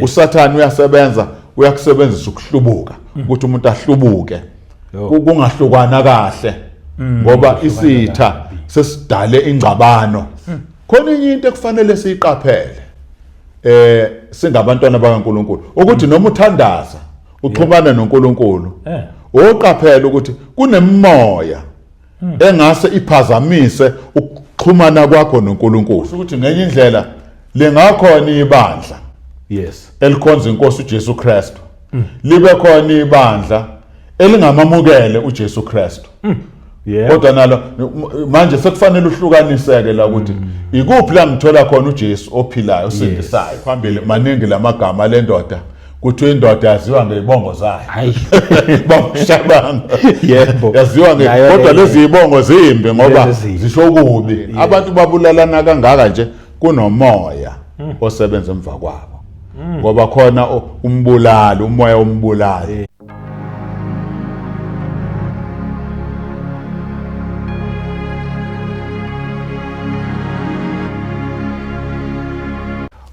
uSathane uyasebenza uyakusebenzisa ukuhlubuka ukuthi umuntu ahlubuke kungahlukwana kahle ngoba isitha sesidale ingcabano khona inye into ekufanele siyiqaphele singabantwana bakaNkuluNkulu ukuthi noma uthandaza uxhumana noNkulunkulu oqaphela ukuthi kunemoya engase iphazamise ukuxhumana kwakho noNkulunkulu ukuthi ngenye indlela lengakhona ibandla elikhonza inkosi uJesu Kristu libe khona ibandla elingamamukele uJesu Kristu kodwa nalo manje sekufanele uhlukaniseke la ukuthi ikuphi la ngithola khona uJesu ophilayo osindisayo phambili maningi lamagama lendoda kuthi indoda yaziwa ngezibongo zayo hayi bamshabanga yebo yaziwa kodwa lezi zibongo zimbi ngoba zisho kubi abantu babulalana kangaka nje kunomoya osebenza emva kwabo ngoba khona umbulalo umoya ombulalo.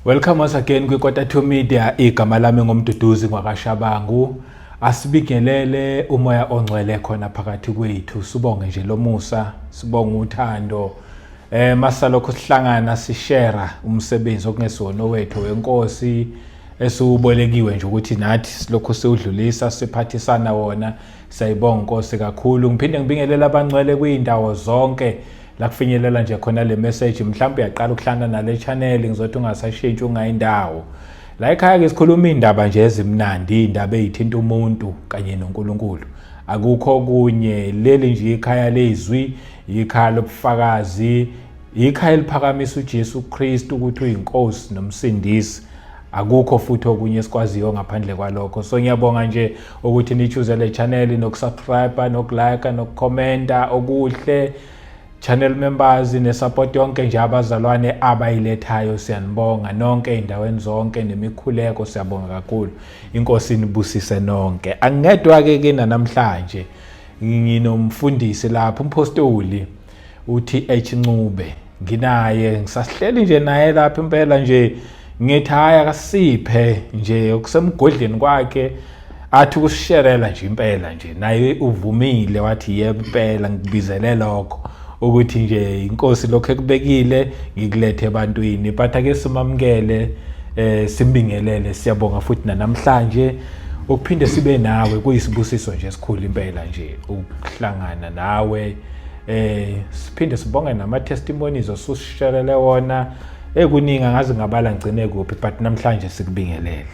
Welcome once again kwiKota2 Media. Igama lami ngomduduzi ngwakashabangu. Asibingelele umoya ongcwele khona phakathi kwethu. Sibonge nje lo Musa, sibonge uthando. Masalokho sihlangana sishare umsebenzi okungesona wethu wenkosi esiubolekiwe nje ukuthi nathi silokho siudlulisa siphathisana wona. Sayibonga inkosi kakhulu. Ngiphinde ngibingelela abangcwele kwindawo zonke la kufinyelela nje khona le message mhlawumbe uyaqala ukuhlanda nale channel ngizothi ungasashintshi ungayindawo la ekhaya ke sikhuluma indaba nje ezimnandi indaba ezithinta umuntu kanye noNkulunkulu akukho kunye leli nje ikhaya lezwi ikhaya lobufakazi ikhaya eliphakamisa uJesu Kristu ukuthi uyinkosi nomsindisi akukho futhi okunye sikwaziyo ngaphandle kwalokho so ngiyabonga nje ukuthi nichoose le channel nokusubscribe nokulike nokucomenta okuhle channel members nesupport yonke nje abazalwane abayilethayo siyanibonga nonke indaweni zonke nemikhuleko siyabonga kakhulu inkosi inibusise nonke angedwa ke namhlanje nginomfundisi lapha umpostoli uTH Ncube nginaye ngisasihleli nje naye lapha impela nje ngithaya kasiphe nje okusemgodleni kwakhe athi kusherela nje impela nje naye uvumile wathi yebo impela ngibizele lokho ukuthi nje inkosi lokho ekubekile ngikulethe ebantwini but ake simamukele simbingelele siyabonga futhi namhlanje ukuphinde sibe nawe kuyisibusiso nje esikhulu impela nje ukuhlangana nawe siphinde sibonge nama testimonies osusisherele wona ekuningi ngazi ngabala ngcine kuphi but namhlanje sikubingelele.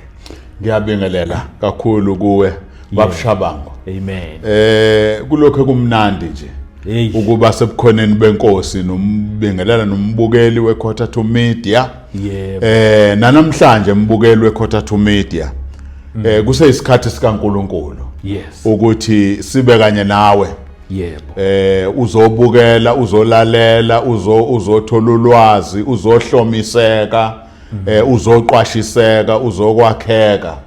Ngiyabingelela kakhulu kuwe babushabango. Amen. Kulokho kumnandi nje ukuba sebukhoneni benkosi nombingelela nombukeli weKota2 Media namhlanje mbukeli weKota2 Media kuseyisikhathi sikaNkulunkulu ukuthi sibe kanye nawe uzobukela uzolalela uzothola ulwazi uzohlomiseka uzoqwashiseka uzokwakheka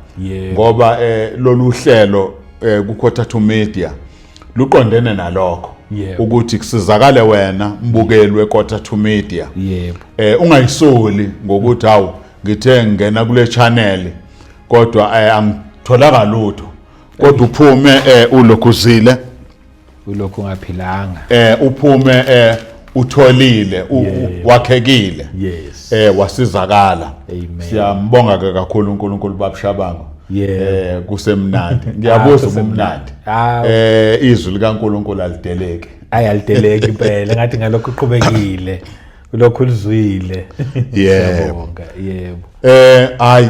ngoba lolu hlelo kuKota2 Media luqondene nalokho ukuthi kusizakale wena mbukeli weKota2 Media ungayisoli ngokuthi hawu ngithe ngena kule channel kodwa angitholaka lutho kodwa uphume ulokhuzile ulokhu ngaphilanga uphume utholile wakhekile wasizakala. Siyambonga kakhulu uNkulunkulu babushabango kusemnandi ngiyabuza umnandi izwi likaNkulunkulu alideleki ayalideleki impela ngathi ngalokho uqhubekile ulokhu ulizwile siyabonga hayi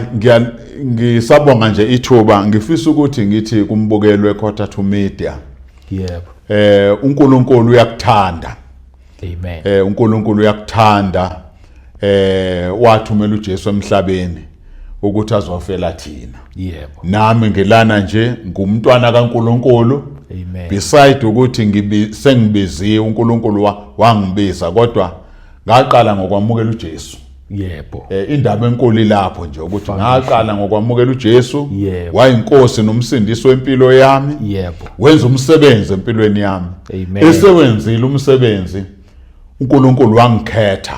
ngisabonga nje ithuba ngifisa ukuthi ngithi kumbukeli weKota2 Media uNkulunkulu uyakuthanda. Amen. uNkulunkulu uyakuthanda wathumela uJesu emhlabeni ukuthi azofela thina. Nami ngilana nje ngumntwana kaNkulunkulu. Amen. Beside ukuthi sengibiziwe uNkulunkulu wangibiza kodwa ngaqala ngokwamukela uJesu. Indaba enkulu ilapho nje ukuthi ngaqala ngokwamukela uJesu wayinkosi nomsindisi wempilo yami wenza umsebenzi empilweni yami esewenzile umsebenzi uNkulunkulu wangikhetha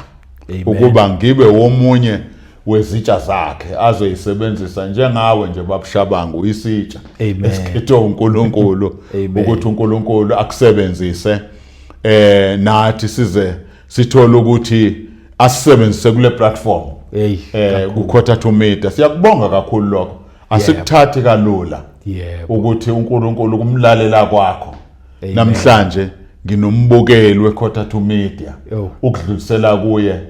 ukuba ngibe womunye wezitsha zakhe azoyisebenzisa njengawe nje babushabangu isitsha esikhethwe uNkulunkulu ukuthi uNkulunkulu akusebenzise nathi size sithola ukuthi asisebenzise kule platform ku Quarter to Media. Siyakubonga kakhulu lokho, asikuthathi kalula ukuthi uNkulunkulu kumlalela kwakho. Namhlanje nginombukeli we Quarter to Media ukudlulisela kuye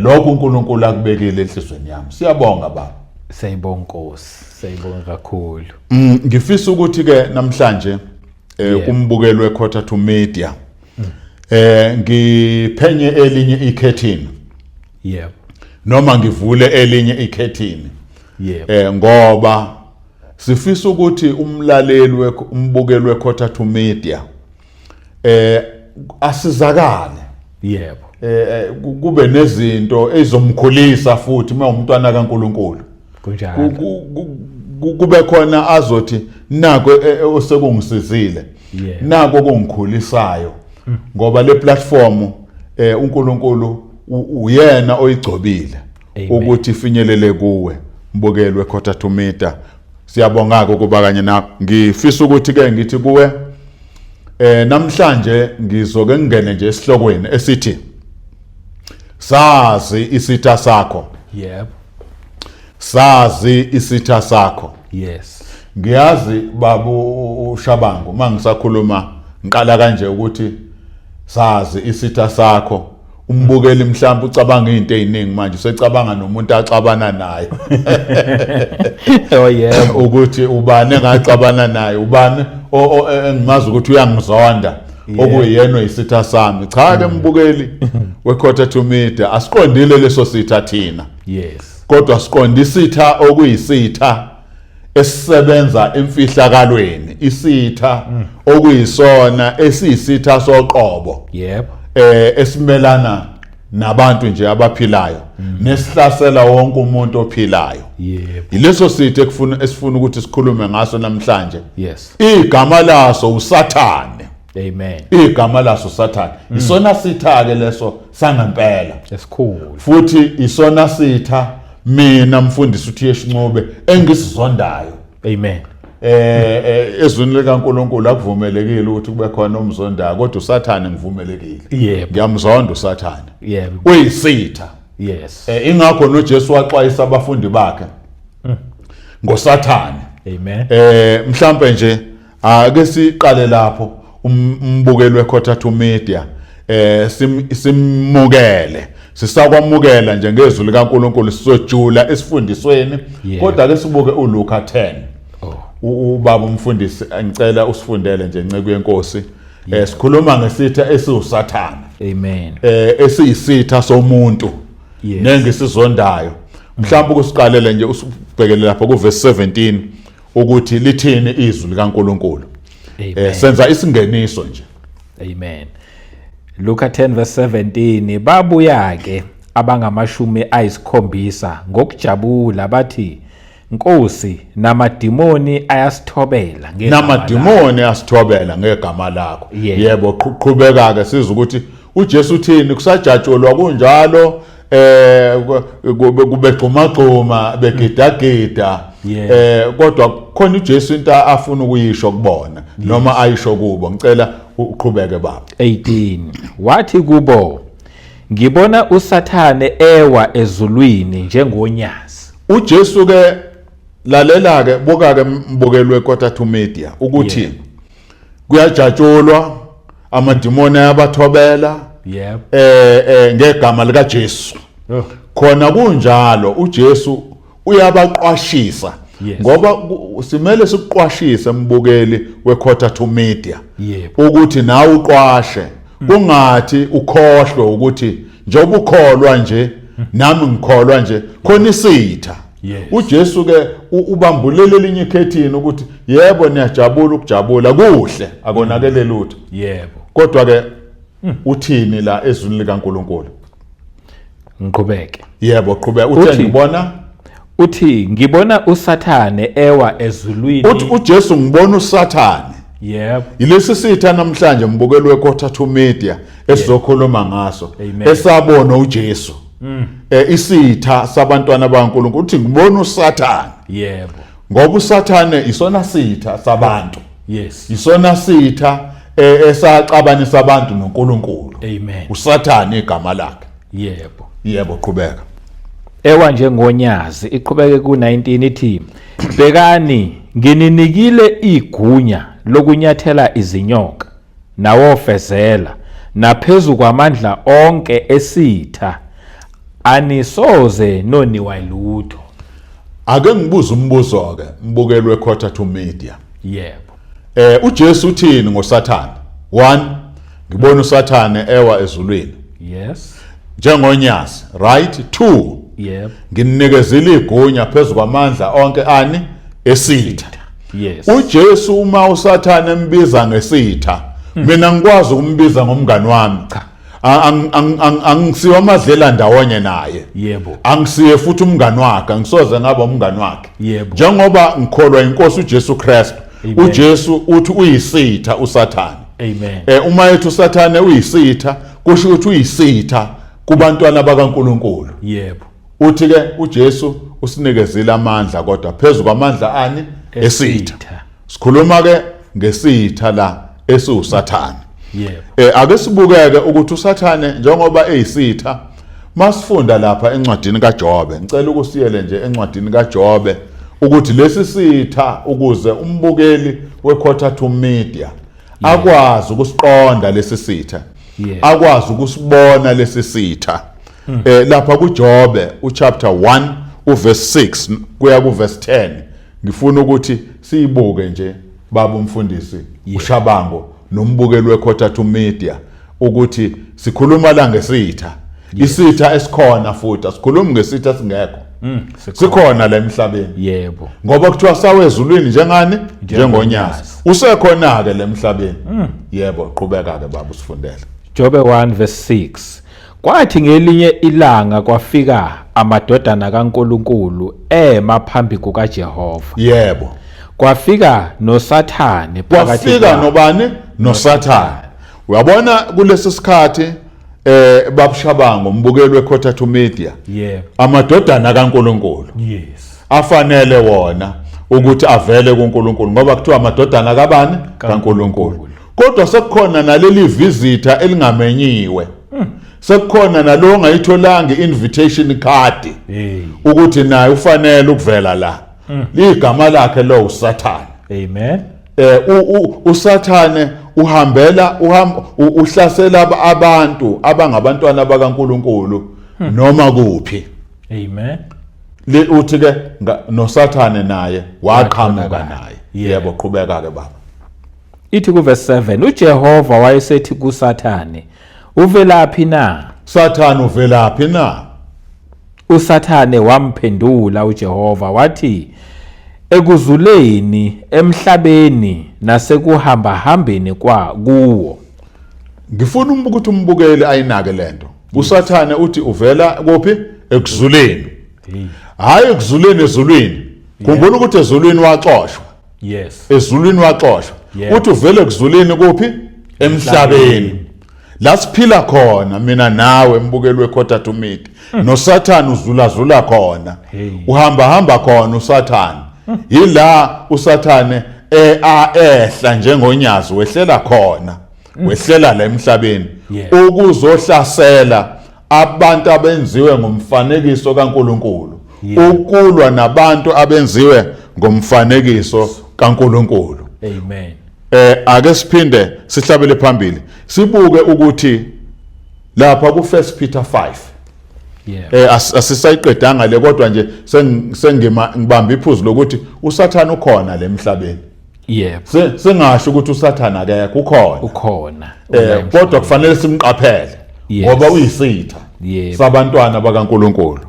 lokho uNkulunkulu akubekile enhlizweni yami. Siyabonga baba. Siyabonga Nkosi, siyabonga kakhulu. Ngifisa ukuthi ke namhlanje kumbukeli we Quarter to Media ngiphenye elinye ikhethini. Noma ngivule elinye ikhethini. Ngoba sifisa ukuthi umlaleli umbukeli we Quarter to Media asizakale. Kube nezinto ezomkhulisa futhi uma umntwana kaNkulunkulu. Kube khona azothi nako osekungisizile. Nako kungikhulisayo. Ngoba le platform uNkulunkulu uyena oyigcobile ukuthi ifinyelele kuwe mbukeli we Quarter to Media. Siyabonga ukuba kanye na ngifisa ukuthi ke ngithi kuwe namhlanje ngizoke ngene nje esihlokweni esithi sazi isitha sakho. Sazi isitha sakho. Ngiyazi babu Shabangu mangisakhuluma ngiqala kanje ukuthi sazi isitha sakho. Umbukeli mhlawumbe ucabanga izinto eziningi manje usecabanga nomuntu axabana naye. Ukuthi ubani engacabana naye, ubani engimazi ukuthi uyangizonda okuyena oyisitha sami. Cha ke mbukeli we Quarter to Media asiqondile leso sitha thina. Kodwa siqonda isitha okuyisitha esisebenza emfihlakalweni, isitha okuyisona esiyisitha soqobo. Esimelana nabantu nje abaphilayo nesihlasela wonke umuntu ophilayo. Ileso sithe esifuna ukuthi sikhulume ngaso namhlanje. Igama laso uSathane. Igama laso Sathane. Isona sitha ke leso sangempela. Esikhulu. Futhi isona sitha mina mfundisi uTheshi Ncube engisizondayo. Ezweni likaNkulunkulu akuvumelekile ukuthi kube khona umzondayo, kodwa uSathane ngivumelekile. Ngiyamzonda uSathane. Uyisitha. Ingakho noJesu waxwayisa abafundi bakhe ngoSathane. Mhlambe nje ake siqale lapho umbukeli we Quarter to Media simukele. Sisakwamukela nje ngezwi likaNkulunkulu sizojula esifundisweni, kodwa ke sibuke uLuka 10. Ubaba umfundisi ngicela usifundele nje nceke yenkosi. Sikhuluma ngesitha esiuSathane. Esiyisitha somuntu nengisizondayo. Mhlawumbe ukusiqalela nje usibhekele lapha ku verse 17 ukuthi lithini izwi likaNkulunkulu. Senza isingeniso nje. Luka 10 verse 17 babuya ke abangamashumi ayisikhombisa ngokujabula bathi Nkosi namadimoni ayasithobela ngegama lakho. Yebo qhubeka ke siza ukuthi uJesu uthini kusajatshulwa kunjalo kube gxuma begidagida kodwa khona uJesu into afuna ukuyisho kubona noma ayisho kubo. Ngicela uqhubeke baba. 18 wathi kubo ngibona uSathane ewa ezulwini njengonyazi. uJesu ke lalela ke buka ke mbukeli we Quarter to Media ukuthi kuyajatshulwa amadimoni ayabathobela ngegama lika Jesu. Khona kunjalo uJesu uyabaqwashisa ngoba simele siqwashise mbukeli we Quarter to Media ukuthi nawe uqwashe kungathi ukhohlwe ukuthi njengoba ukholwa nje nami ngikholwa nje khona isitha. uJesu ke ubambulele elinye ikhethini ukuthi yebo niyajabula ukujabula kuhle akonakele lutho. Kodwa ke uthini la ezwini likaNkulunkulu? Ngiqhubeke. Yebo qhubeka. Uthi ngibona ngibona uSathane ewa ezulwini. Uthi uJesu ngibona uSathane. Yilesi sitha namhlanje mbukeli we Quarter to Media esizokhuluma ngaso esabona uJesu isitha sabantwana bakaNkulunkulu uthi ngibona uSathane. Yebo. Ngoba uSathane isona sitha sabantu. Yes. Isona sitha esaxabanisa abantu noNkulunkulu. Amen. uSathane igama lakhe. Yebo. Yebo, qhubeka. Ewa njengonyazi iqhubeke ku-19 ithi bhekani ngininikile igunya lokunyathela izinyoka nawofezela naphezu kwamandla onke esitha anisoze noniwa lutho. Ake ngibuze umbuzo ke mbukeli weQuarter to Media. Yebo. uJesu uthini ngoSathane? 1, ngibona uSathane ewa ezulwini Yes. njengonyazi, right? 2, Yebo. nginikezile igunya phezulu kwamandla onke ani esitha. Yes. uJesu uma uSathane embiza ngesitha, mina ngikwazi ukumbiza ngomngani wami. Angisiwa amadlela ndawonye naye. Yebo. Angisiye futhi umngani wakhe, ngisoze ngaba umngani wakhe. Yebo. Njengoba ngikholwa inkosi uJesu Kristu, uJesu uthi uyisitha uSathane. Amen. Uma ethi uSathane uyisitha, kusho ukuthi uyisitha kubantwana bakaNkulunkulu. Yebo. Uthi ke uJesu usinikezile amandla kodwa phezulu kwamandla ani esitha. Sikhuluma ke ngesitha la esiuSathane. Yebo. Ake sibukeke ukuthi uSathane njengoba eyisitha, masifunda lapha encwadini kaJobe, ngicela ukusiyele nje encwadini kaJobe ukuthi lesi sitha ukuze umbukeli weQuarter to Media akwazi ukusiqonda lesi sitha, akwazi ukusibona lesi sitha. Lapha kuJobe uchapter 1 uverse 6 kuya kuverse 10 ngifuna ukuthi siyibuke nje baba umfundisi uShabango nombukeli weQuarter to Media ukuthi sikhuluma la ngesitha. Isitha esikhona futhi asikhulumi ngesitha singekho. Sikhona la emhlabeni. Yebo. Ngoba kuthiwa sawezulwini njengani? Njengonyazi. Usekhona ke la emhlabeni. Yebo, qhubeka ke baba usifundele. Jobe 1 verse 6. Kwathi ngelinye ilanga kwafika amadodana kaNkulunkulu phambi kukaJehova. Yebo. Kwafika noSathane phakathi. Kwafika nobani? NoSathane. Uyabona kulesi sikhathi babushabango umbukeli weQuarter to Media. Yebo. Amadodana kaNkulunkulu. Yes. Afanele wona ukuthi avele kuNkulunkulu ngoba kuthiwa amadodana kabani? kaNkulunkulu. Kodwa sekukhona naleli visita elingamenyiwe. Sekukhona nalo ongayitholanga invitation card ukuthi naye ufanele ukuvela la. Ligama lakhe lo uSathane. Amen. uSathane uhlasela abantu abangabantwana bakaNkulunkulu noma kuphi. Amen. Uthi ke noSathane naye waqhamuka naye. Yebo, qhubeka ke baba. Ithi ku verse 7 uJehova wayesethi kuSathane uvelaphi na? Sathane uvelaphi na? uSathane wamphendula uJehova wathi ekuzuleni emhlabeni nasekuhamba hambeni kuwo. Ngifuna ukuthi umbukeli ayinake lento. uSathane uthi uvela kuphi? Ekuzuleni. Hayi ekuzuleni ezulwini. Khumbula ukuthi ezulwini waxoshwa. Yes. Ezulwini waxoshwa. Uthi uvela ekuzuleni kuphi? Emhlabeni. La siphila khona mina nawe mbukeli weQuarter to Media. NoSathane uzula khona. Uhamba khona uSathane. Yila uSathane ehla njengonyazi wehlela khona. Wehlela la emhlabeni ukuzohlasela abantu abenziwe ngomfanekiso kaNkulunkulu. Ukulwa nabantu abenziwe ngomfanekiso kaNkulunkulu. Amen. Ake siphinde sihlabele phambili sibuke ukuthi lapha ku 1 Peter 5 asisayiqedanga le kodwa nje ngibamba iphuzu lokuthi uSathane ukhona le emhlabeni. Yebo. Sengasho ukuthi uSathane akekho ukhona. Kodwa kufanele simqaphele ngoba uyisitha sabantwana bakaNkulunkulu.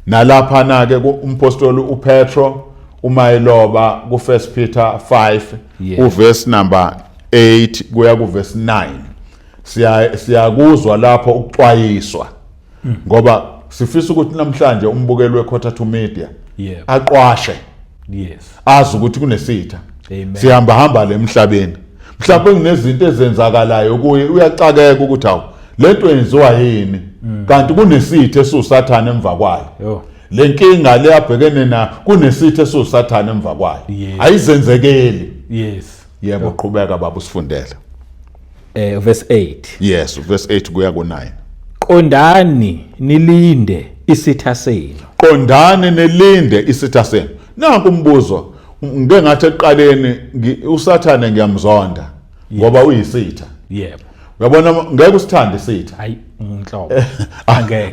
Nalapha na ke umpostoli uPetro umayiloba ku 1 Peter 5 uverse number 8 kuya ku verse 9 siyakuzwa lapho ukuxwayiswa ngoba sifisa ukuthi namhlanje umbukeli weQuarter to Media aqwashe azi ukuthi kunesitha sihamba le emhlabeni mhlawumbe kunezinto ezenzakalayo kuye uyacakeka ukuthi hawu lento yenziwa yini kanti kunesitho esusathane emva kwayo. Yo. Lenkinga leyabhekene na kunesitho esusathane emva kwayo. Yes. Ayizenzekeli. Yes. Yebo qhubeka baba usifundele. Verse 8. Yes, verse 8 kuya ku9. Qondani nilinde isitha senu. Qondane nelinde isitha senu. Nanku umbuzo ngeke ngathi eqaleni usathane ngiyamzonda ngoba uyisitha. Yebo. Uyabona ngeke usithande isitha. Hayi unhlobo. Angeke.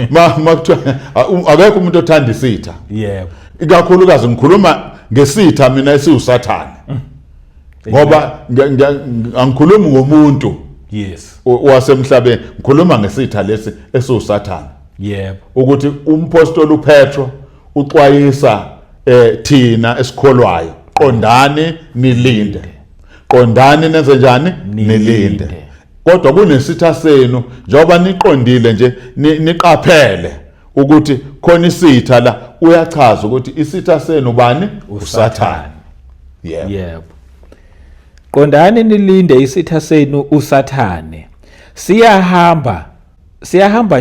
Makuthiwa akekho umuntu othanda isitha. Yebo. Ikakhulukazi ngikhuluma ngesitha mina esiusathane. Ngoba angikhulumi ngomuntu. Yes. Wasemhlabeni ngikhuluma ngesitha lesi esiusathane. Yebo. Ukuthi umpostoli uPetro uxwayisa thina esikholwayo qondani nilinde. Qondani nenze njani nilinde. Kodwa kunesitha senu njengoba niqondile nje niqaphele ukuthi khona isitha la uyachaza ukuthi isitha senu bani usathane. Yebo. Qondani nilinde isitha senu usathane. Siyahamba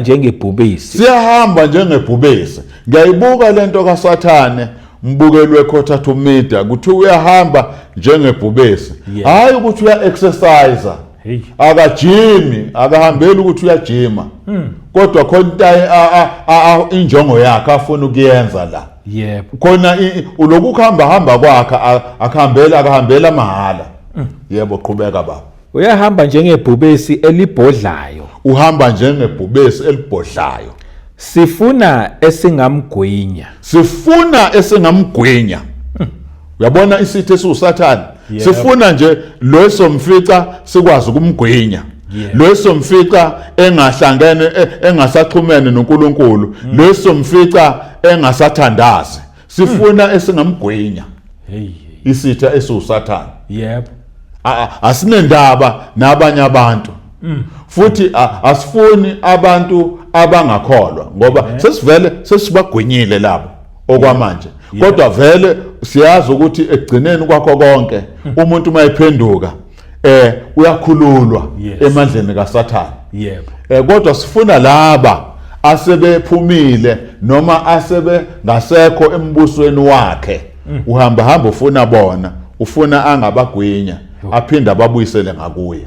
njengebhubesi. Siyahamba njengebhubesi. Ngiyayibuka lento kaSathane mbukelwe eCotato Media ukuthi uyahamba njengebhubesi. Hayi ukuthi uya exercise. Akajimi, akahambeli ukuthi uyajima. Kodwa khona injongo yakhe afuna ukuyenza la. Yebo. Khona uloku hamba kwakhe akahambela mahala. Yebo qhubeka baba. Uyahamba njengebhubesi elibhodlayo. Uhamba njengebhubesi elibhodlayo. Sifuna esingamgwinya. Sifuna esingamgwinya. Uyabona isithe esiusathane. Sifuna nje lo somfica sikwazi ukumgwinya. Lo somfica engahlangene engasaxhumene noNkulunkulu. Lo somfica engasathandazi. Sifuna esingamgwinya. Isitha esiusathane. Yebo. Asinendaba nabanye abantu. Futhi asifuni abantu abangakholwa ngoba sesivele sesibagwinyile labo okwamanje. Kodwa vele siyazi ukuthi ekugcineni kwakho konke umuntu mayiphenduka uyakhululwa emandleni kaSathane. Yebo. Kodwa sifuna laba asebephumile noma asebe ngasekho embusweni wakhe. Uhamba ufuna bona, ufuna angabagwinya aphinda babuyisele ngakuye.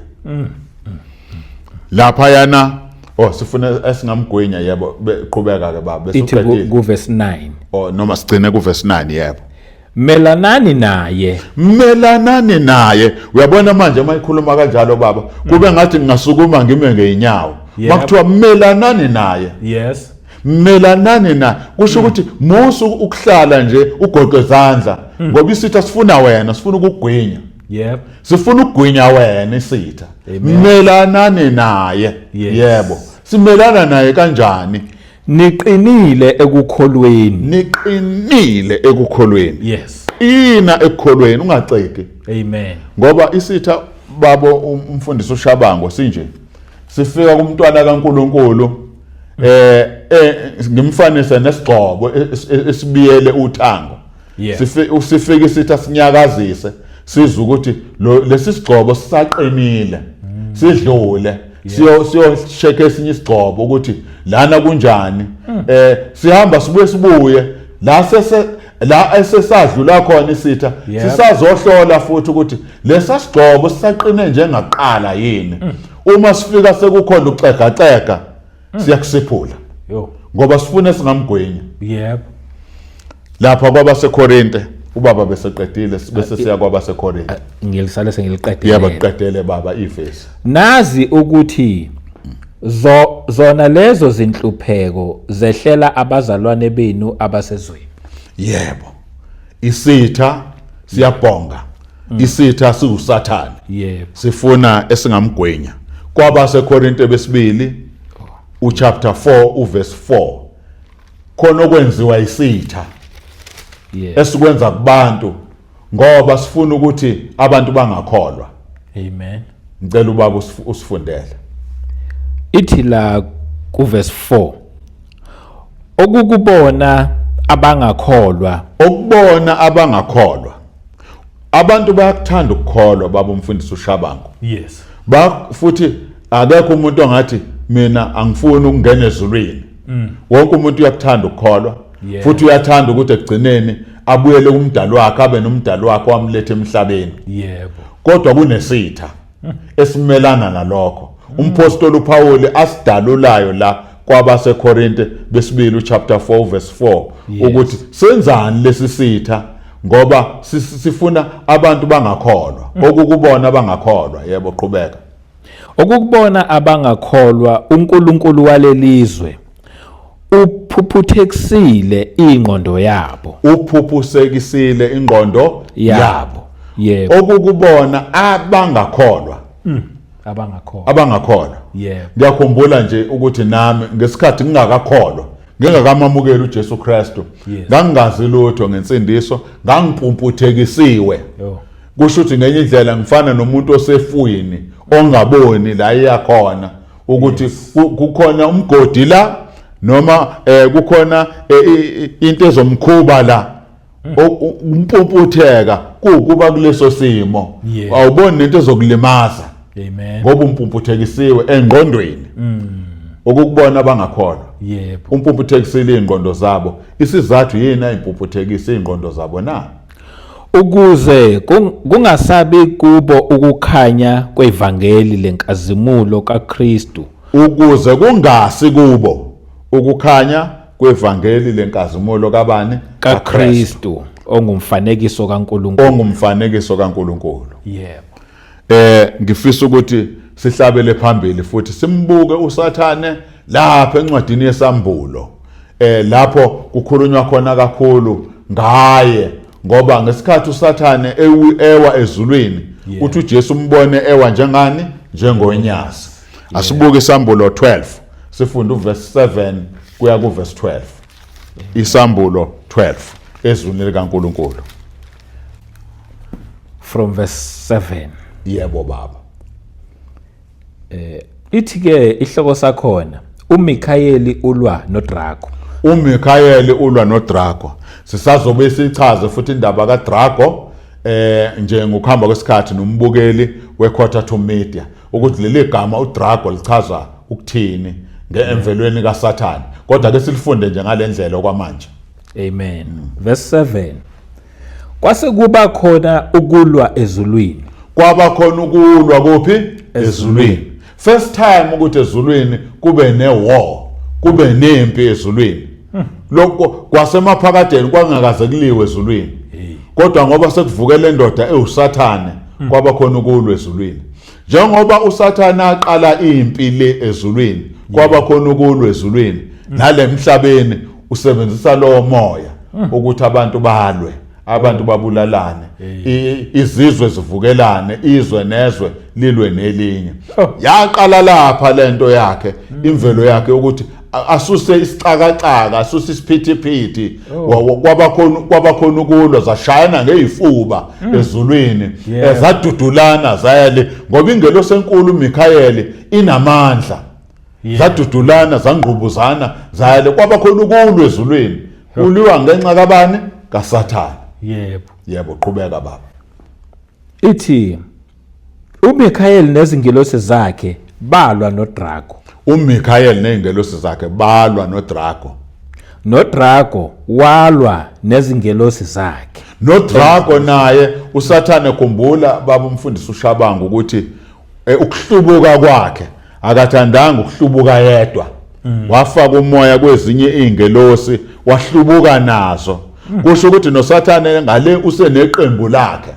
Lapha yana sifuna esingamgwinya yebo qhubeka ke baba besuqedile. Ithi ku verse 9. Noma sigcine ku verse 9 yebo. Melanani naye. Melanani naye. Uyabona manje mayikhuluma kanjalo baba kube ngathi ngingasukuma ngime ngeinyawo. Makuthiwa melanani naye. Yes. Melanani na kusho ukuthi musu ukuhlala nje ugoqe izandla ngoba isitha sifuna wena, sifuna ukugwinya. Yebo. Sifuna ukugwinya wena isitha. Melanani naye. Yebo. Simelana naye kanjani? Niqinile ekukholweni. Niqinile ekukholweni. Yes. Ina ekukholweni ungaceki. Amen. Ngoba isitha babo umfundisi uShabango sinje. Sifika kumntwana kaNkuluNkulu ngimfanisa nesigcobo esibiyele uthango. Sifika isitha sinyakazise siza ukuthi lesi sigcobo sisaqinile sidlule siyo check esinye isigcobo ukuthi lana kunjani sihamba sibuye la esesadlula khona isitha sisazohlola futhi ukuthi lesa sigcobo sisaqine njengaqala yini. Uma sifika sekukhona ucegacega siyakusiphula ngoba sifuna singamgwinya. Yebo. Lapha kwabaseKorinte ubaba beseqedile bese siya kwabaseKorinte. Ngilisale sengiliqedile. Yebo qedele baba ivesi. Nazi ukuthi zona lezo zinhlupheko zehlela abazalwane benu abasezweni. Yebo. Isitha siyabhonga. Isitha siuSathane. Yebo. Sifuna esingamgwinya. KwabaseKorinte besibili chapter 4 verse 4 khona okwenziwa isitha esikwenza kubantu ngoba sifuna ukuthi abantu bangakholwa. Amen. Ngicela ubaba usifundele. Ithi la ku verse 4 okukubona abangakholwa. Ukubona abangakholwa. Abantu bayakuthanda ukukholwa baba umfundisi uShabango. Yes. Futhi akekho umuntu ongathi mina angifuni ukungena ezulwini. Wonke umuntu uyakuthanda ukukholwa futhi uyathanda ukuthi ekugcineni abuyele kumdali wakhe, abe nomdali wakhe wamlethe emhlabeni. Yebo. Kodwa kunesitha esimelana nalokho. Umpostoli uPaul asidalulayo la kwabaseKorinte besibili chapter 4 verse 4 ukuthi senzani lesi sitha ngoba sifuna abantu bangakholwa, okukubona bangakholwa. Yebo, qhubeka. Okukubona abangakholwa uNkulunkulu walelizwe uphuphuthekisile ingqondo yabo. Uphuphusekisile ingqondo yabo. Yebo. Okukubona abangakholwa. Abangakholwa. Yebo. Ngiyakhumbula nje ukuthi nami ngesikhathi ngingakakholwa, ngingakamamukeli uJesu Kristu, ngangingazi lutho ngensindiso, ngangipumputhekisiwe. Kusho ukuthi ngenye indlela ngifana nomuntu osefuyini ongaboni la iyakhona ukuthi kukhona umgodi la noma kukhona into ezomkhuba la. Umpumputheka kuba kuleso simo, awuboni into ezokulimaza. Amen. Ngoba umpumputhekisiwe engqondweni. Okukubona abangakholwa. Yebo. Umpumputhekisile ingqondo zabo. Isizathu yini ayimpuputhekise ingqondo zabo na? Ukuze kungasabi kubo ukukhanya kwevangeli lenkazimulo kaKristu. Ukuze kungasi kubo ukukhanya kwevangeli lenkazimulo kabani? kaKristu, ongumfanekiso kaNkulunkulu. Ongumfanekiso kaNkulunkulu. Yebo. Ngifisa ukuthi sihlabele phambili futhi simbuke uSathane lapha encwadini yesambulo. Lapho kukhulunywa khona kakhulu ngaye ngoba ngesikhathi uSathane ewa ezulwini uthi uJesu umbone ewa njengani? Njengonyasi. Asibuke isambulo 12 sifunda uverse 7 kuya kuverse 12. Isambulo 12 ezulwini likaNkulunkulu. From verse 7. Yebo baba. Ithi ke ihloko sakhona uMikhayeli ulwa noDrago. uMikhayeli ulwa noDrago. Sisazobe sichaze futhi indaba kaDrago nje ngokuhamba kwesikhathi nombukeli weQuarter Media ukuthi leli gama uDrago lichaza ukuthini ngeemvelweni kaSathane. Kodwa ke silifunde nje ngalendlela okwamanje. Amen. Verse 7. Kwase kuba khona ukulwa ezulwini. Kwaba khona ukulwa kuphi? Ezulwini. First time ukuthi ezulwini kube ne-war, kube nempi ezulwini. Lokho kwasemaphakadeni kwangakaze kuliwe ezulwini. Kodwa ngoba sekuvukele indoda ewuSathane, kwaba khona ukulwa ezulwini. Njengoba uSathane aqala impi le ezulwini, kwaba khona ukulwa ezulwini. Nalemhlabeni usebenzisa lo moya ukuthi abantu balwe, abantu babulalane, izizwe zivukelane, izwe nezwe lilwe nelinye. Yaqala lapha lento yakhe, imvelo yakhe ukuthi asuse isixakaxaka, asuse isiphithiphithi. Kwaba khona ukulwa, zashayana ngezifuba ezulwini, zadudulana zayale ngoba ingelosi enkulu uMikhayeli inamandla. Zadudulana, zangqubuzana, zayale kwaba khona ukulwa ezulwini. Kuliwa ngenxa kabani? KaSathane. Yebo. Yebo, qhubeka baba. Ithi uMikhayeli nezingilosi zakhe balwa noDrago. uMikhayeli nezingilosi zakhe balwa noDrago. noDrago walwa nezingilosi zakhe. noDrago naye uSathane khumbula baba umfundisi uShabangu ukuthi ukuhlubuka kwakhe akathandanga ukuhlubuka yedwa. Wafaka umoya kwezinye izingelosi wahlubuka nazo. Kusho ukuthi noSathane ngale useneqembu lakhe.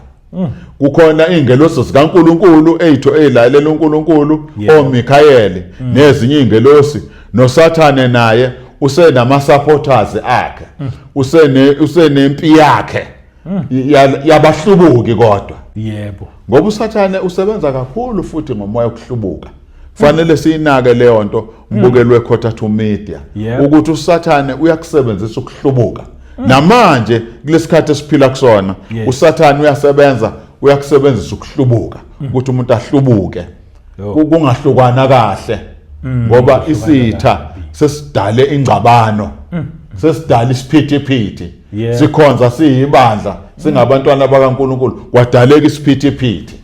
Kukhona izingelosi zikaNkulunkulu ezilalela uNkulunkulu, oMikhayeli nezinye izingelosi. noSathane naye usenama supporters akhe. Usenempi yakhe. Yabahlubuki kodwa. Yebo. Ngoba uSathane usebenza kakhulu futhi ngomoya okuhlubuka. Kufanele siyinake leyo nto umbukeli weQuarter Media ukuthi uSathane uyakusebenzisa ukuhlubuka. Namanje kulesikhathi esiphila kusona uSathane uyakusebenzisa ukuhlubuka ukuthi umuntu ahlubuke. Kungahlukana kahle ngoba isitha sesidale ingcabano, sesidala isiphithiphithi. Sikhonza siyibandla singabantwana bakaNkulunkulu, kwadaleka isiphithiphithi.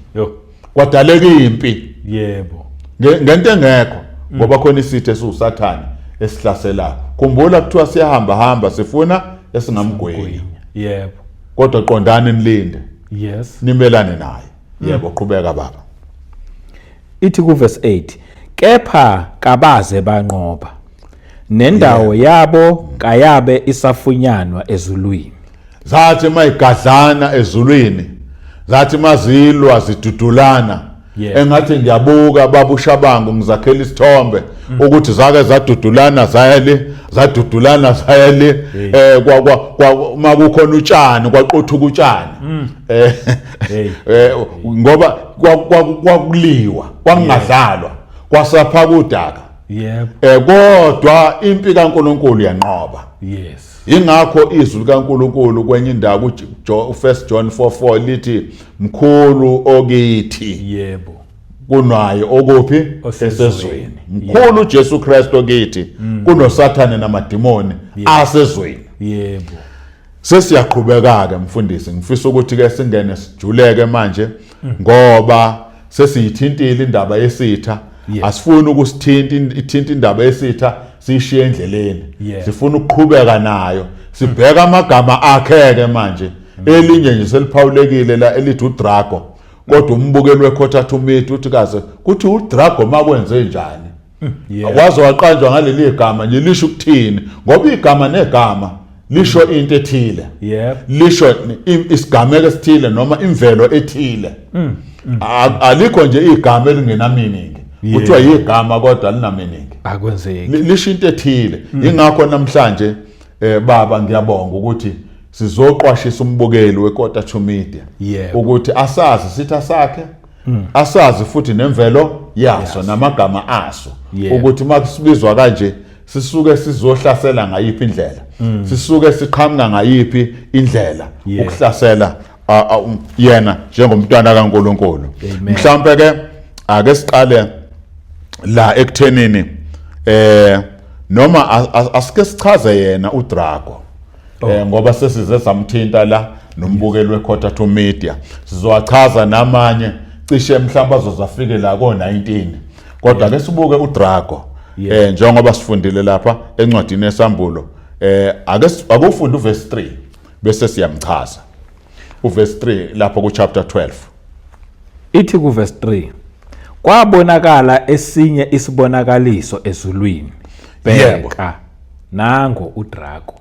Kwadaleka impi. Yebo. Ngento engekho ngoba khona isithe esiusathane esihlaselayo. Khumbula kuthiwa siyahamba sifuna esingamgwenya. Yebo. Kodwa qondani nilinde. Yes. Nimelane naye. Yebo, qhubeka baba. Ithi ku verse 8, kepha kabaze banqoba nendawo yabo kayabe isafunyanwa ezulwini. Zathi mayigadlana ezulwini, zathi mazilwa zidudulana, engathi ngiyabuka baba uShabangu ngizakhela isithombe ukuthi zake zadudulana zadudulana zayele makukhona utshani kwaqothuka utshani ngoba kwakuliwa kwangadlalwa kwasaphaka udaka. Kodwa impi kaNkulunkulu yanqoba. Yes. Ingakho izwi kaNkulunkulu kwenye indawo u1 John 4:4 lithi mkhulu okithi. Yebo. Kunaye okuphi esezweni. Mkhulu uJesu Kristu okithi kunoSathane namadimoni asezweni. Yebo. Sesiyaqhubeka ke mfundisi, ngifisa ukuthi ke singene sijuleke manje ngoba sesiyithintile indaba yesitha. Asifuni ukusithinta indaba yesitha sishiye endleleni. Sifuna ukuqhubeka nayo. Sibheka amagama akhe ke manje. Elinye nje seliphawulekile la elithi uDrago. Kodwa umbukeli wekhotha Thumiti uthi kaze kuthi uDrago makwenze njani. Waze waqanjwa ngaleli igama nje lisho ukuthini ngoba igama negama lisho into ethile. Lisho isigameko esithile noma imvelo ethile. Alikho nje igama elingena meaning. Kuthiwa igama kodwa lina meaning. Akwenzeki. Lisho into ethile. Ingakho namhlanje baba ngiyabonga ukuthi sizoqwashisa umbukeli wekhotha Thumiti ukuthi asazi sitha sakhe, asazi futhi nemvelo yaso namagama aso, ukuthi makusibizwa kanje sisuke sizohlasela ngayiphi indlela, sisuke siqhamuka ngayiphi indlela ukuhlasela yena njengomntwana kaNkulunkulu. Mhlawumbe ke ake siqale la ekuthenini noma asike sichaze yena uDrago. Ngoba sesize samthinta la nombukeli wekhotha Thumiti. Sizowachaza namanye cishe mhlawumbe azozafike la ko19. Kodwa ke sibuke uDrago. Njengoba sifundile lapha encwadini yesambulo. Akufunda uverse 3 bese siyamchaza. Uverse 3 lapho ku chapter 12. Ithi ku verse 3, kwabonakala esinye isibonakaliso ezulwini. Bheka nango uDrago.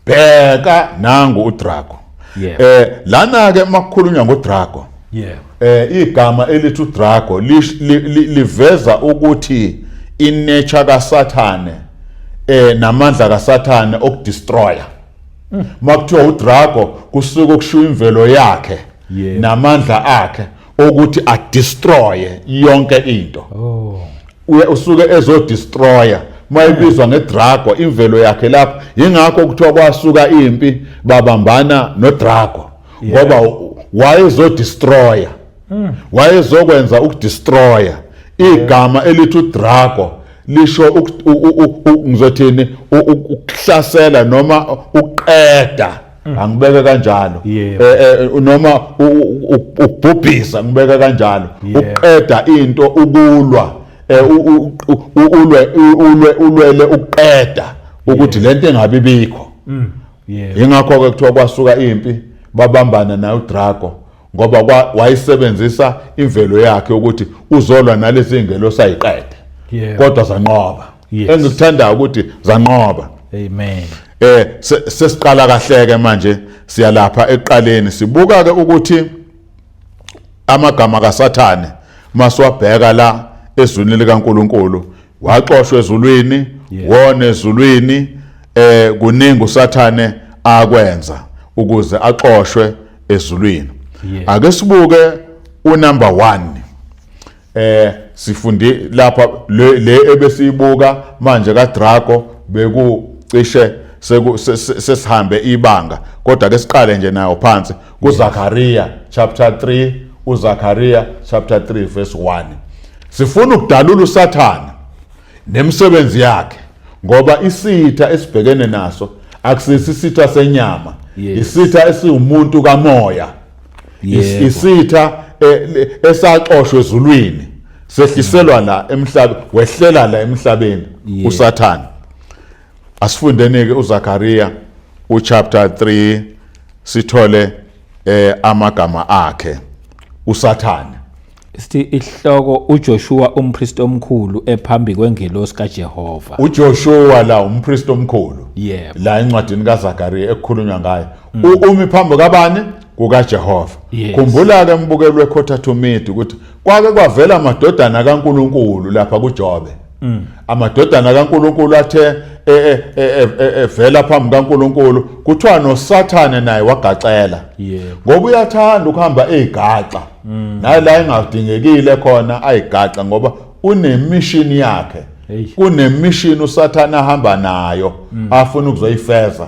Bheka nangu uDrago. Lana ke makukhulunywa ngoDrago. Igama elithi uDrago liveza ukuthi inature kaSathane namandla kaSathane okudestroya. Makuthiwa uDrago kusuka kushiya imvelo yakhe namandla akhe ukuthi adestroye yonke into. Usuke ezodestroya. Mayibizwa ngeDrago imvelo yakhe lapha. Ingakho kuthiwa kwasuka impi babambana noDrago ngoba wayezodestroya. Wayezokwenza ukudestroya. Igama elithi uDrago lisho ngizothini ukuhlasela noma uqeda. Angibeke kanjalo. Noma ubhubhisa ngibeka kanjalo. Uqeda into ukulwa. Ulwele uqeda ukuthi lento engabe bikho. Ingakho ke kuthiwa kwasuka impi babambana naye uDrago ngoba wayisebenzisa imvelo yakhe ukuthi uzolwa nalezi ingelo sayiqede. Kodwa zanqoba. Engikuthanda ukuthi zanqoba. Amen. Sesiqala kahle ke manje siyalapha eqaleni sibuka ke ukuthi amagama kaSathane maswabheka la ezulwini likaNkulunkulu waxoshwa ezulwini wona ezulwini kuningi uSathane akwenza ukuze axoshwe ezulwini. Ake sibuke unumber 1 sifundi lapha le ebesibuka manje kaDrago bekucishe sesihambe ibanga kodwa ke siqale nje nayo phansi kuZakhariya chapter 3 uZakhariya chapter 3 verse 1. Sifuna ukudalula uSathane nemsebenzi yakhe ngoba isitha esibhekene naso akusisi isitha senyama, isitha esiwumuntu kamoya, isitha esaxoshwe ezulwini sehliselwa la emhlabeni, wehlela la emhlabeni uSathane. Asifundeni ke uZakaria uchapter 3 sithole amagama akhe uSathane. Sithi ihloko uJoshua umpristi omkhulu ephambi kwengelosi kaJehova. uJoshua la umpristi omkhulu. Yebo. La encwadini kaZakaria ekukhulunywa ngayo. Umi phambi kabani? KukaJehova. Yes. Khumbula ke mbukelo wekhotha to meet ukuthi kwake kwavela amadodana kaNkuluNkulu lapha kuJobe. Amadodana kaNkuluNkulu athe evela phambi kaNkuluNkulu kuthiwa noSathane naye wagacela. Yebo. Ngoba uyathanda ukuhamba ezigaxa. Naye la engadingekile khona ayigaxa ngoba unemission yakhe. Kunemission uSathane ahamba nayo afuna ukuzoyifeza.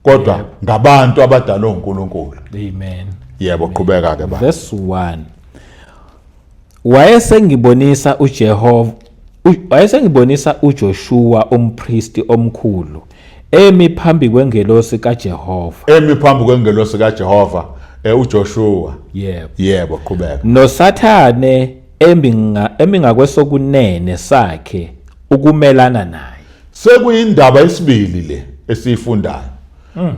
Kodwa ngabantu abadalwe uNkulunkulu. Amen. Yebo qhubeka ke ba. Verse 1. Wayesengibonisa uJoshua umpristi omkhulu emi phambi kwengelosi kaJehova. Emi phambi kwengelosi kaJehova uJoshua. Yebo. Yebo qhubeka. NoSathane emi ngakwesokunene sakhe ukumelana naye. Sekuyindaba yesibili le esiyifundayo.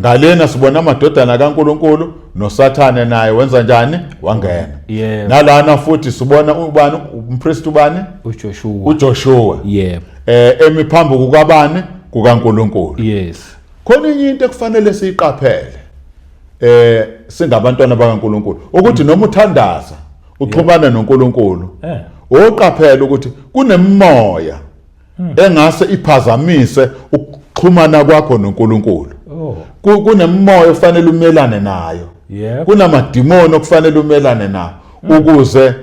Ngalena sibona amadodana kaNkuluNkulu noSathane naye wenza njani? Wangena. Yebo. Nalana futhi sibona ubani umpristi ubani? uJoshua. Yebo. Emi phambi kukabani? KukaNkuluNkulu. Yes. Khona enye into ekufanele siyiqaphele singabantwana bakaNkuluNkulu ukuthi noma uthandaza uxhumana noNkuluNkulu oqaphela ukuthi kunemoya engase iphazamise ukuxhumana kwakho noNkuluNkulu. Kunemoya ofanele umelane nayo. Kunamadimoni okufanele umelane nayo ukuze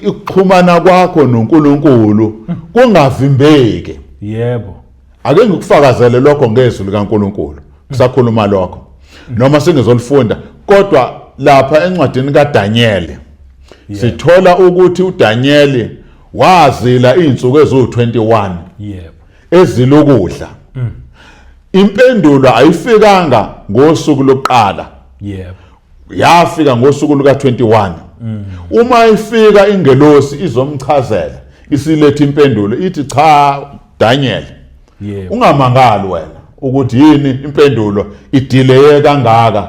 ukuxhumana kwakho noNkulunkulu kungavimbeki. Yebo. Ake ngikufakazele lokho ngezwi likaNkulunkulu. Kusakhuluma lokho. Noma singezolifunda kodwa lapha encwadini kaDaniel sithola ukuthi uDaniel wazila izinsuku ezu21. Yebo. Ezilokudla. Impendulo ayifikanga ngosuku lokuqala. Yebo. Yafika ngosuku luka 21. Uma ifika ingelosi izomchazela isilethe impendulo ithi cha Daniel. Yebo. Ungamangali wena ukuthi yini impendulo ideleye kangaka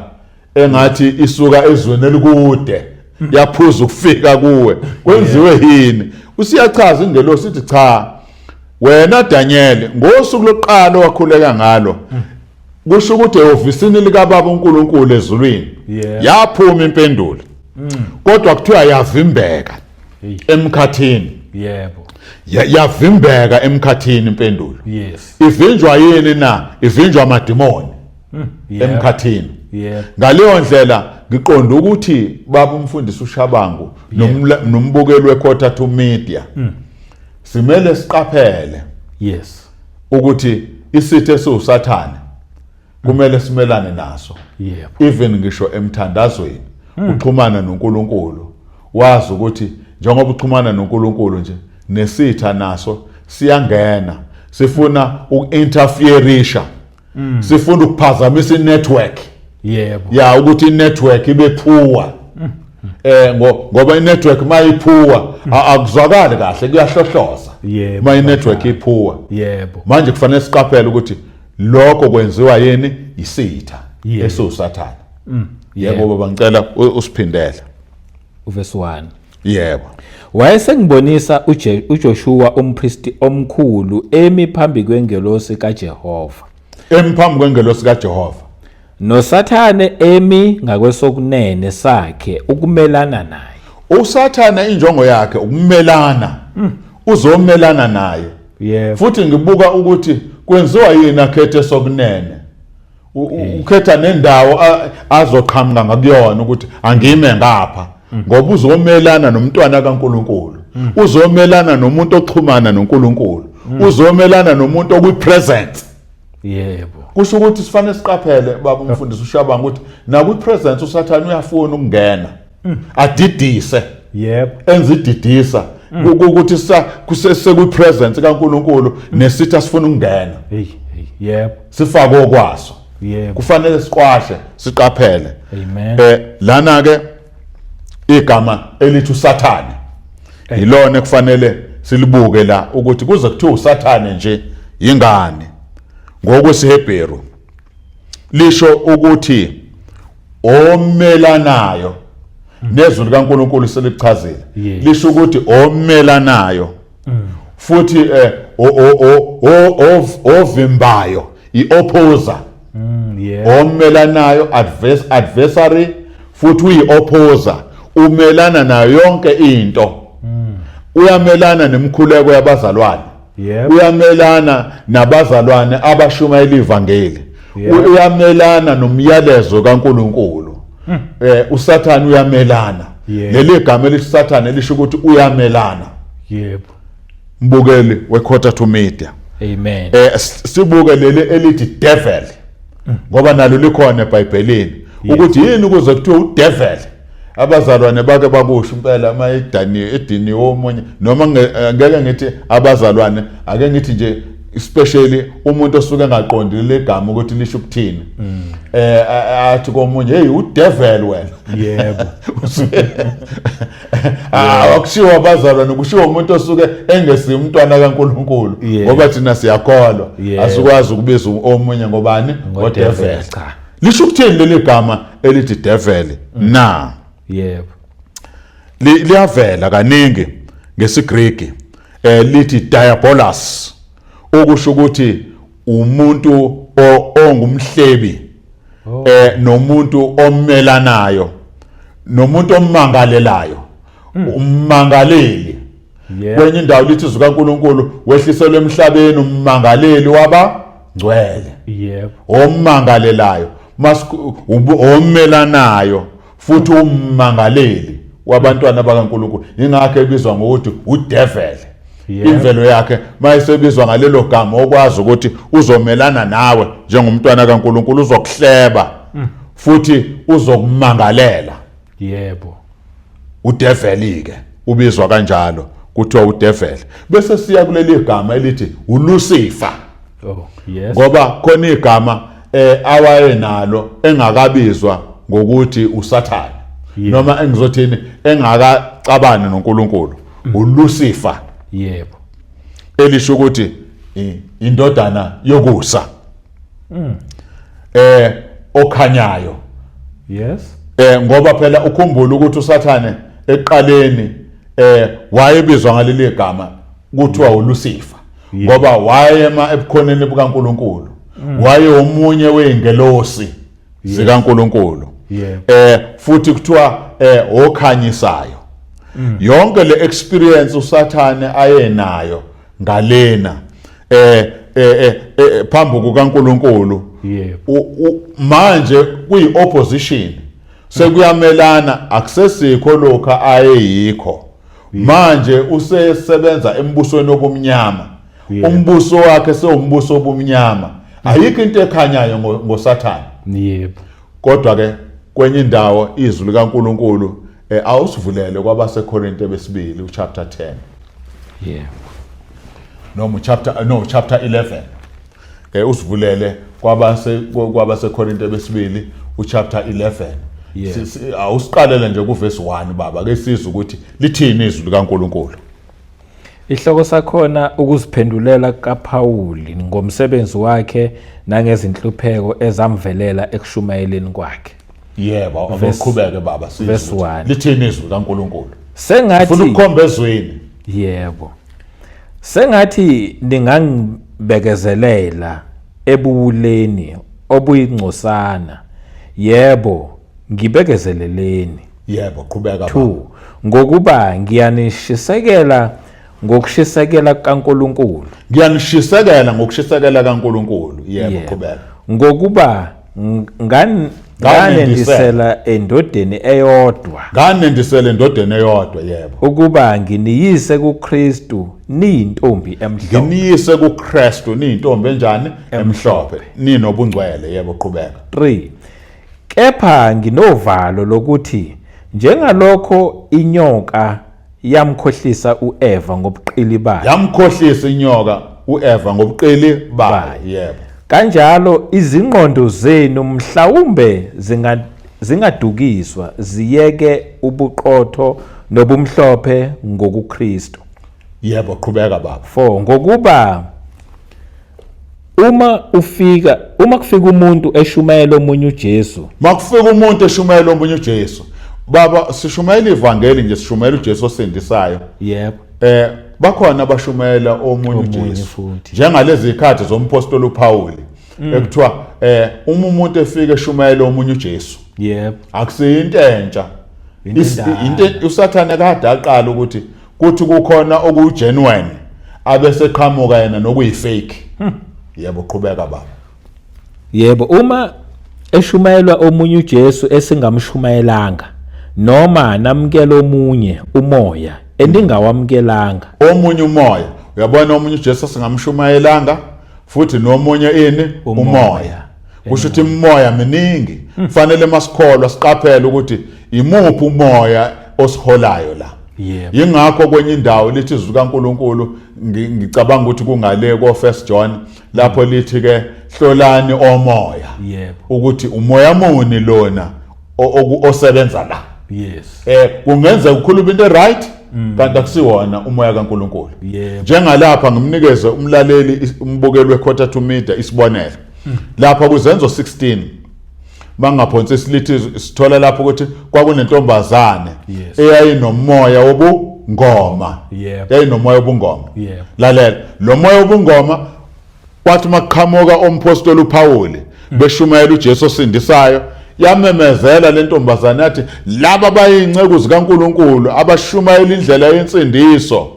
engathi isuka ezweni elikude yaphuza ukufika kuwe kwenziwe yini. Usiyachaza ingelosi ithi cha wena Daniel ngosuku lokuqala wakhuleka ngalo kusho ukuthi ehofisini lika Baba uNkulunkulu ezulwini yaphuma impendulo kodwa kuthiwa yavimbeka emkhathini. Yebo. Yavimbeka emkhathini impendulo. Yes. Ivinjwa yini na? Ivinjwa amadimoni emkhathini. Yebo. Ngaleyo ndlela ngiqonda ukuthi baba umfundisi uShabangu nombukeli wekhotha to media simele siqaphele. Yes. Ukuthi isithe esiuSathane kumele simelane naso. Yebo. Even ngisho emthandazweni uxhumana noNkulunkulu wazi ukuthi njengoba uxhumana noNkulunkulu nje nesitha naso siyangena sifuna ukinterferisha sifuna ukuphazamisa inetwork. Yebo. Ya ukuthi inetwork ibe phuwa. Ngoba inetwork mayiphuwa akuzwakali kahle kuyahlohloza. Yebo. Ma inetwork iphuwa. Yebo. Manje kufanele siqaphele ukuthi lokho kwenziwa yini isitha esiuSathane. Yebo baba ngicela usiphindele. Verse 1. Yebo. Wayesengibonisa uJoshua umpristi omkhulu emi phambi kwengelosi kaJehova. Emi phambi kwengelosi kaJehova. NoSathane emi ngakwesokunene sakhe ukumelana naye. uSathane injongo yakhe ukumelana. Uzomelana naye. Yebo. Futhi ngibuka ukuthi kwenziwa yini akhethe sokunene. Ukhetha nendawo azoqhamuka ngakuyona ukuthi angime ngapha ngoba uzomelana nomntwana kaNkulunkulu. Uzomelana nomuntu oxhumana noNkulunkulu. Uzomelana nomuntu okwipresence. Yebo. Kusho ukuthi sifanele siqaphele baba umfundisi uShabangu ukuthi na kwipresence uSathane uyafuna ukungena adidise. Yebo. Enza ididisa ukuthi kusekwipresence kaNkulunkulu nesitha sifuna ukungena. Yebo. Sifake okwaso. Yebo. Kufanele siqwashe siqaphele. Amen. Lana ke igama elithi uSathane yilona kufanele silibuke la ukuthi kuze kuthiwa uSathane nje ingane ngokwesiHebheru lisho ukuthi omelanayo nezwi likaNkulunkulu selichazile lisho ukuthi omelanayo futhi ovimbayo iopposer omelanayo adversary futhi uyiopposer umelana nayo yonke into uyamelana nemkhuleko yabazalwane uyamelana nabazalwane abashumayela ivangeli uyamelana nomyalezo kaNkulunkulu uSathane uyamelana leli gama eliSathane lisho ukuthi uyamelana mbukeli weQuarter to Media amen sibuke leli elithi devil ngoba nalo likhona eBhayibhelini ukuthi yini ukuze kuthiwe udevil abazalwane bake babusha impela edini womunye noma ngeke ngithi abazalwane ake ngithi nje especially umuntu osuke engaqondile legama ukuthi lisho ukuthini athi komunye hey udevil wena yebo akushiwo abazalwane kushiwo umuntu osuke engesi umntwana kaNkulunkulu ngoba thina siyakholwa asikwazi ukubiza omunye ngobani ngodevil cha lisho ukuthini leli gama elithi devil na yebo liyavela kaningi ngesiGreki lithi diabolos okusho ukuthi umuntu ongumhlebi nomuntu omelanayo nomuntu ommangalelayo ummangaleli kwenye indawo lithi izwi kaNkulunkulu wehliselwe emhlabeni ummangaleli wabangcwele yebo ommangalelayo omelanayo futhi ummangaleli wabantwana bakaNkulunkulu ingakho ebizwa ngokuthi udevil imvelo yakhe mayisebizwa ngalelo gama okwazi ukuthi uzomelana nawe njengomntwana kaNkulunkulu uzokuhleba futhi uzokumangalela yebo udevil ke ubizwa kanjalo kuthiwa udevil bese siya kuleli gama elithi uLucifer ngoba khona igama awayenalo engakabizwa ngokuthi uSathane noma engizothini engakacabani noNkulunkulu uLucifer yebo elisho ukuthi indodana yokusa okhanyayo ngoba phela ukhumbula ukuthi uSathane eqaleni wayebizwa ngaleli gama kuthiwa uLucifer ngoba wayema ebukhoneni bukaNkulunkulu waye omunye weingelosi zikaNkulunkulu futhi kuthiwa okhanyisayo yonke le experience uSathane ayenayo ngalena phambi kukaNkulunkulu manje kuyi-opposition sekuyamelana akusesikho lokho ayeyikho manje usesebenza embusweni obumnyama umbuso wakhe sewumbuso obumnyama ayikho into ekhanyayo ngoSathane yebo kodwa ke kwenye indawo izwi likaNkulunkulu awusivulele kwabaseKorinte besibili uchapter 10 yebo noma chapter 11 usivulele kwabaseKorinte besibili uchapter 11 awusiqalele nje kuverse 1 baba ke sizwe ukuthi lithini izwi likaNkulunkulu Ihloko sakhona ukuziphendulela kaPauli ngomsebenzi wakhe nangezinhlupheko ezamvelela ekushumayeleni kwakhe. Yebo, awuqhubeke baba verse 1. Lithini izwi kaNkulunkulu? Sengathi ufuna ukukhomba ezweni. Yebo. Sengathi ningangibekezelela ebuwuleni obuyingcosana. Yebo, ngibekezeleleni. Yebo, qhubeka baba. 2 Ngokuba ngiyanishisekela ngokushisekela kaNkulunkulu. Ngiyanishisekela ngokushisekela kaNkulunkulu. Yebo, qhubeka. Ngokuba nganendisela endodeni eyodwa. Nganendisela endodeni eyodwa, yebo. Ukuba nginiyise kuKristu niyintombi emhlophe. Nginiyise kuKristu niyintombi enjani? Emhlophe. Ninobungcwele, yebo, qhubeka. 3 Kepha nginovalo lokuthi njengalokho inyoka yamkhohlisa uEva ngobuqili bayo. Yamkhohlisa inyoka uEva ngobuqili bayo, yebo. Kanjalo izingqondo zenu mhlawumbe zingadukiswa ziyeke ubuqotho nobumhlophe ngokuKristu. Yebo, qhubeka baba. 4 ngokuba uma kufika umuntu eshumayela omunye uJesu, Makufika umuntu eshumayela omunye uJesu. Baba, sishumayela ivangeli nje, sishumayela uJesu osindisayo. yebo, Bakhona abashumayela omunye uJesu. futhi. Njengalezi ikhathi zompostoli uPauli. Ekuthiwa uma umuntu efika eshumayela omunye uJesu, yebo, akusiyinto entsha. Into endala. Into uSathane kade aqala ukuthi kukhona okugenuine abese qhamuka yena nokuyifake. Yebo, qhubeka baba. yebo, uma eshumayelwa omunye uJesu esingamshumayelanga noma namkela omunye umoya endingawamukelanga, Omunye umoya, uyabona omunye uJesu singamshumayelanga futhi nomunye umoya. Kusho ukuthi imimoya miningi. Kufanele masikholwa siqaphele ukuthi imuphi umoya osiholayo la. Yebo. Yingakho kwenye indawo lithi izwi kaNkulunkulu ngicabanga ukuthi kungale ko 1 John lapho lithi ke hlolani omoya. Yebo. Ukuthi umoya muni lona osebenza la. yes, Kungenza ukukhuluma into right kanti akusiwona umoya kaNkulunkulu. Yebo. Njengalapha ngimnikeze umlaleli umbukeli weQuarter to Media isibonelo. Lapha kuzenzo 16 bangaphonsi silithi sithola lapho ukuthi kwakunentombazane Yes. eyayinomoya wobungoma. Yebo. Yayinomoya wobungoma. Yebo. Lalela, lo moya wobungoma kwathi maqhamuka ompostoli uPauli beshumayela uJesu osindisayo, yamemezela lentombazane yathi laba bayingceku zikaNkulunkulu abashumayela indlela yensindiso.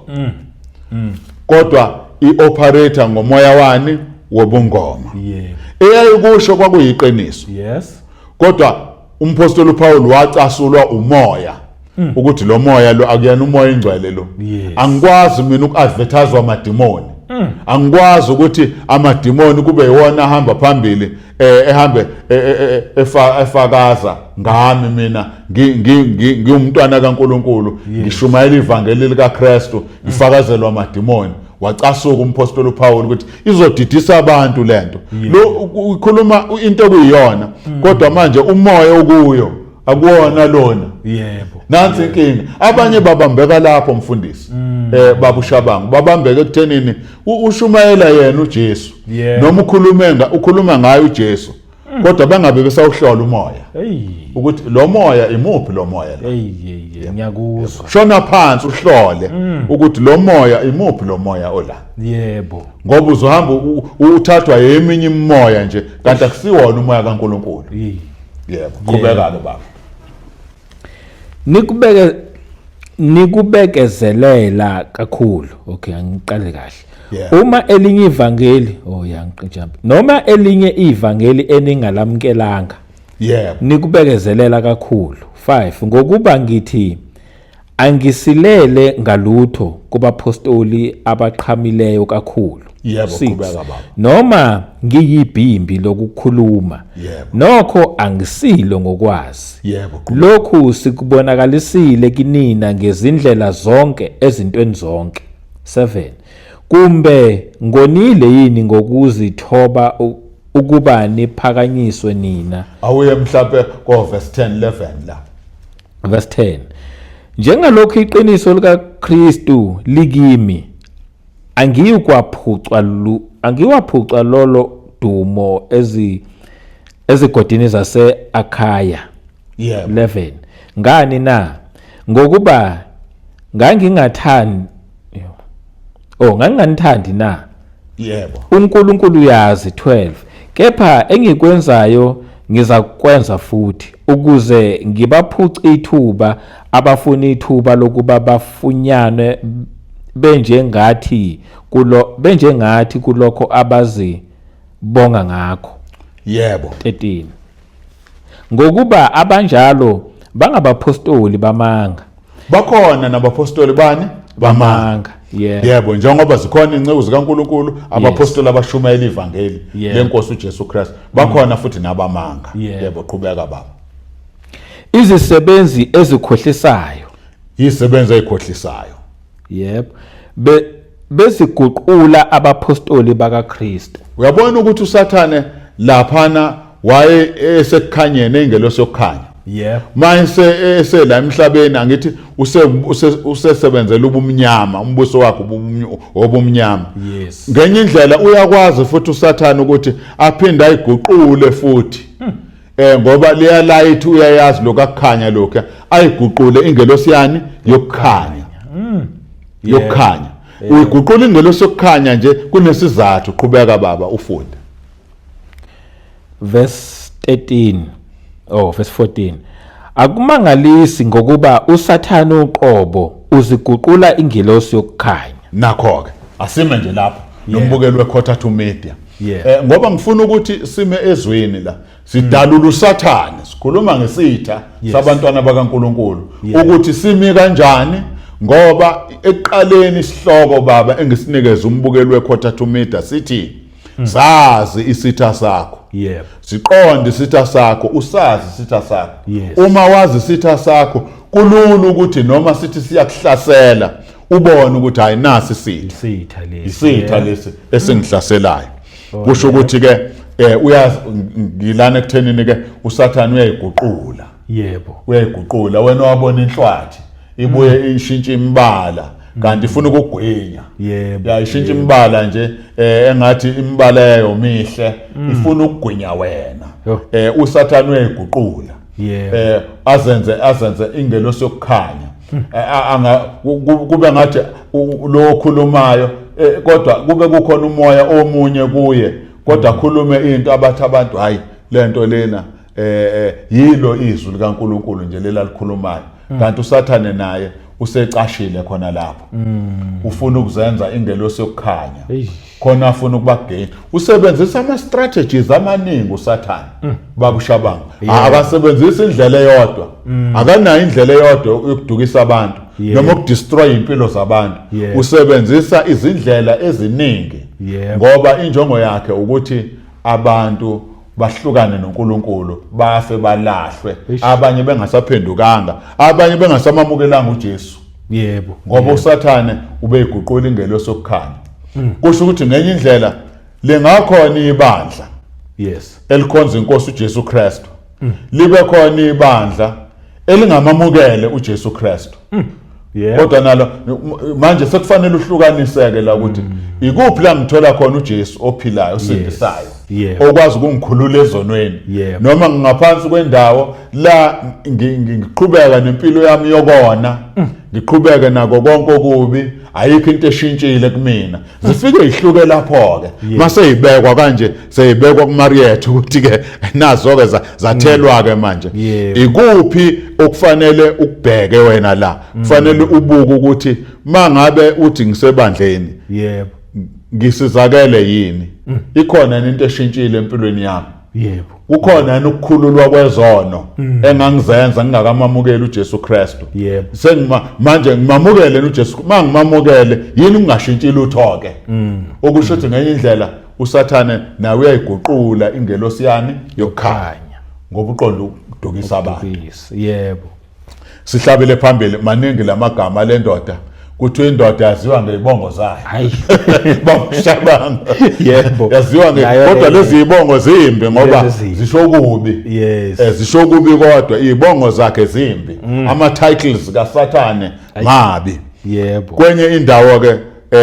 Kodwa ioperator ngomoya wani wobungoma. yebo, Eyayikusho kwakuyiqiniso. yes, Kodwa umpostoli uPaul wacasulwa umoya ukuthi lo moya lo akuyena umoya ingcwele lo. Yes. Angikwazi mina ukuadvertise amadimoni. Angikwazi ukuthi amadimoni kube yiwona ahamba phambili ehambe efakaza ngami mina ngiyumntwana kaNkulunkulu ngishumayela ivangeli likaKristu ngifakazelwa amadimoni. Wacasuka umpostoli uPaul ukuthi izodidisa abantu lento. Lo ukhuluma into okuyiyona kodwa manje umoya okuyo akuwona lona. yebo, Nansi inkinga. Abanye babambeka lapho mfundisi. Babushabangu babambeka ekuthenini ushumayela yena uJesu. Yeah. Noma ukhuluma ngayo uJesu. Kodwa bangabe besawuhlola umoya. hey, Ukuthi lo moya imuphi lo moya la. hey, ngiyakuzwa, Shona phansi uhlole ukuthi lo moya imuphi lo moya ola. yebo, Ngoba uzohamba uthathwa yeminye imimoya nje kanti akusiwona umoya kaNkulunkulu. hey. Yebo, qhubeka ke baba. Nikubekezelela kakhulu. Okay, angiqale kahle. Yeah. Uma elinye ivangeli, noma elinye ivangeli eningalamkelanga, Yebo. nikubekezelela kakhulu. 5 ngokuba ngithi angisilele ngalutho kubapostoli abaqhamileyo kakhulu. Yebo, 6 qhubeka baba. noma ngiyibhimbi lokukhuluma, Yebo. nokho angisilo ngokwazi. Yebo. Lokhu sikubonakalisile kinina ngezindlela zonke ezintweni zonke. 7 kumbe ngonile yini ngokuzithoba ukuba niphakanyiswe nina. Awuye mhlawumbe ko verse 10-11 la. Verse 10 njengalokhu iqiniso likaKristu likimi, angiwaphucwa lolo dumo ezigodini zase-Akhaya. Yebo. 11 ngani na ngokuba nganginganithandi na Yebo. uNkulunkulu yazi. 12 kepha engikwenzayo ngizakwenza futhi ukuze ngibaphuce ithuba abafuna ithuba lokuba bafunyanwe benjengathi kulokho abazibonga ngakho. Yebo. 13 ngokuba abanjalo bangabapostoli bamanga. Bakhona nabapostoli bani? Bamanga. Yeah. Yebo, njengoba zikhona ingceku zikaNkulunkulu abapostoli abashumayela ivangeli lenkosi uJesu Kristu. Bakhona futhi nabamanga. Yebo, qhubeka baba. Izisebenzi ezikhohlisayo. Izisebenzi ezikhohlisayo. Yebo. Beziguqula abapostoli bakaKristu. Uyabona ukuthi uSathane laphana waye esekukhanyeni engelosi yokukhanya. Yep. Manje esela emhlabeni angithi usesebenzela ubumnyama, umbuso wakhe obumnyama. Yes. Ngenye indlela uyakwazi futhi uSathane ukuthi aphinde ayiguqule futhi. Ngoba leya light uyayazi lokukhanya lokho ayiguqule ingelosi yani yokukhanya. Yokukhanya. Uyiguqula ingelosi yokukhanya nje kunesizathu. Qhubeka baba ufunde. Verse 13. Verse 14. Akumangalisi ngokuba uSathane uqobo uziguqula ingelosi yokukhanya. Nakho ke asime nje lapho nombukelo weQuarter to Media. Ngoba ngifuna ukuthi sime ezweni la sidalula uSathane, sikhuluma ngesitha sabantwana bakaNkuluNkulu ukuthi simi kanjani, ngoba eqaleni isihloko baba engisinikeza umbukelo weQuarter to Media sithi sazi isitha sakho. Yep. Siqonde isitha sakho, usazi isitha sakho. Yes. Uma wazi isitha sakho kulula ukuthi noma sithi siyakuhlasela ubone ukuthi hayi nasi isitha lesi esingihlaselayo. Kusho ukuthi ke uyazi ngilana ekuthenini ke uSathane uyayiguqula. Yebo. Uyayiguqula wena wabona inhlwathi ibuye ishintshe imbala kanti ifuna ukugwinya. Yebo. Ishintshe imbala nje engathi imbala yayo mihle ifuna ukugwinya wena. uSathane uyayiguqula. Azenze ingelosi yokukhanya. Kube ngathi lo khulumayo kodwa kube kukhona umoya omunye kuye kodwa khulume into abathi abantu hayi lento lena yilo izwi likaNkuluNkulu nje lela likhulumayo. Kanti uSathane naye usecashile khona lapho. Ufuna ukuzenza ingelosi yokukhanya. Khona afuna ukubagena. Usebenzisa ama strategies amaningi uSathane. Babushabanga. Akasebenzisa indlela eyodwa. Akanayo indlela eyodwa yokudukisa abantu noma ukudestroy impilo zabantu. Usebenzisa izindlela eziningi. Ngoba injongo yakhe ukuthi abantu bahlukane noNkulunkulu, bafe balahlwe, abanye bengasaphendukanga, abanye bengasamamukelanga uJesu. Yebo. Ngoba uSathane ubeyiguqula ingelosi yokukhanya. Kusho ukuthi ngenye indlela lengakhona ibandla. Yes. Elikhonza inkosi uJesu Kristu. Libe khona ibandla elingamamukele uJesu Kristu. Kodwa nalo manje sekufanele uhlukaniseke la ukuthi ikuphi la ngithola khona uJesu ophilayo osindisayo. Okwazi ukungikhulula ezonweni noma ngingaphansi kwendawo la ngiqhubeka nempilo yami yokona, ngiqhubeke nako konke okubi, ayikho into eshintshile kumina. Zifike ihluke lapho ke mase ibekwa kanje, seyibekwa kuMarietha ukuthi ke nazo ke zathelwa ke manje. Ikuphi okufanele ukubheke wena la? Kufanele ubuke ukuthi mangabe uthi ngisebandleni, yebo, ngisizakele yini? Ikhona into eshintshile empilweni yami. Yebo. Kukhona ukukhululwa kwezono engangizenza ngingakamamukeli uJesu Kristu. Yebo. Manje ngimamukele uJesu, mangimamukele yini ungashintshi lutho ke. Okusho ukuthi ngenye indlela uSathane nawe uyayiguqula ingelosi yani yokukhanya ngoba uqonda ukudukisa abantu. Yebo. Sihlabele phambili maningi lamagama lendoda. Kuthi indoda yaziwa ngezibongo zayo. Hayi. Babushabanga. Yebo. Yaziwa kodwa lezi zibongo zimbi ngoba zisho kubi. Yes. Zisho kubi kodwa izibongo zakhe zimbi. Ama titles kaSathane mabi. Yebo. Kwenye indawo ke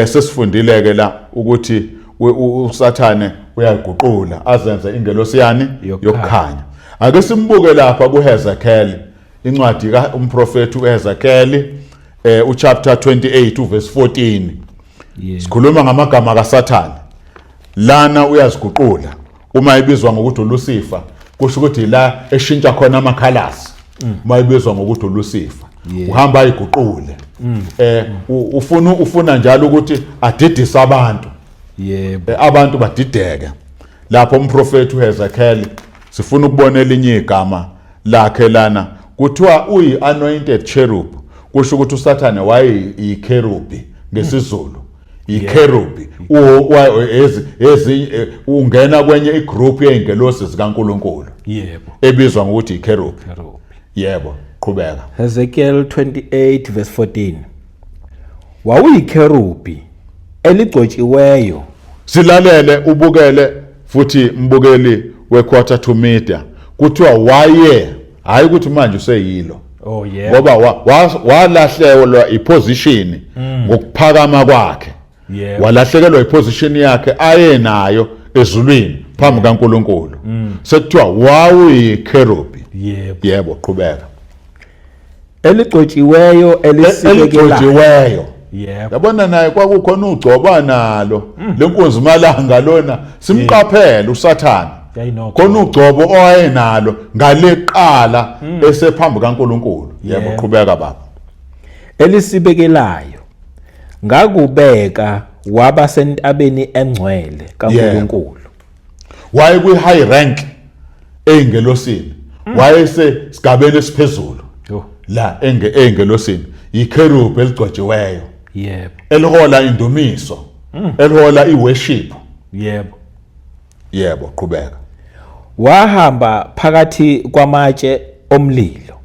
sesifundile ke la ukuthi uSathane uyayiguqula azenze ingelosi yani yokukhanya. Ake simbuke lapha kuHezekiel, incwadi kaumprofeti uHezekiel chapter 28 verse 14. Sikhuluma ngamagama kaSathane. Lana uyaziguqula. Uma ibizwa ngokuthi uLucifer, kusho ukuthi la eshintsha khona amakhalasi. Uma ibizwa ngokuthi uLucifer, uhamba ayiguqule. Ufuna njalo ukuthi adidise abantu. Yebo. Abantu badideke. Lapho umprofeti uHezekiel sifuna ukubona elinye igama lakhe lana kuthiwa uyi-anointed cherub. Kusho ukuthi uSathane wayeyiKherubi ngesizulu. Ikherubi ungena kwenye igroup yeingelosi zikaNkuluNkulu. Yebo. Ebizwa ngokuthi ikherubi. Yebo, qhubeka. Ezekiel 28 verse 14. Wawuyikherubi eligcotshiweyo. Silalele ubukele futhi mbukeli weQuarter to Media. Kuthiwa waye hayi ukuthi manje useyilo. Oh yeah. Ngoba walahlekelwa iposition ngokuphakama kwakhe. Yeah. Walahlekelwa iposition yakhe ayenayo ezulwini phambi kaNkulunkulu. Sekuthiwa wawuyikerubhi. Yebo, qhubeka. Eligcotshiweyo Eligcotshiweyo. Yebo. Yabona naye kwakukhona ugcoba nalo lenkunzi malanga lona simqaphele uSathane. Khona ugcobo owayenalo ngaleqala esephambi kaNkulunkulu. Yebo, qhubeka baba. Elisibekelayo ngakubeka waba sentabeni engcwele kaNkulunkulu. Waye kwi high rank engelosini. Wayesesigabeni esiphezulu. La engelosini ikerubhi eligcotshiweyo. Yebo. Elihola indumiso. Elihola iworship. Yebo. Yebo, qhubeka. Wahamba phakathi kwamatshe omlilo.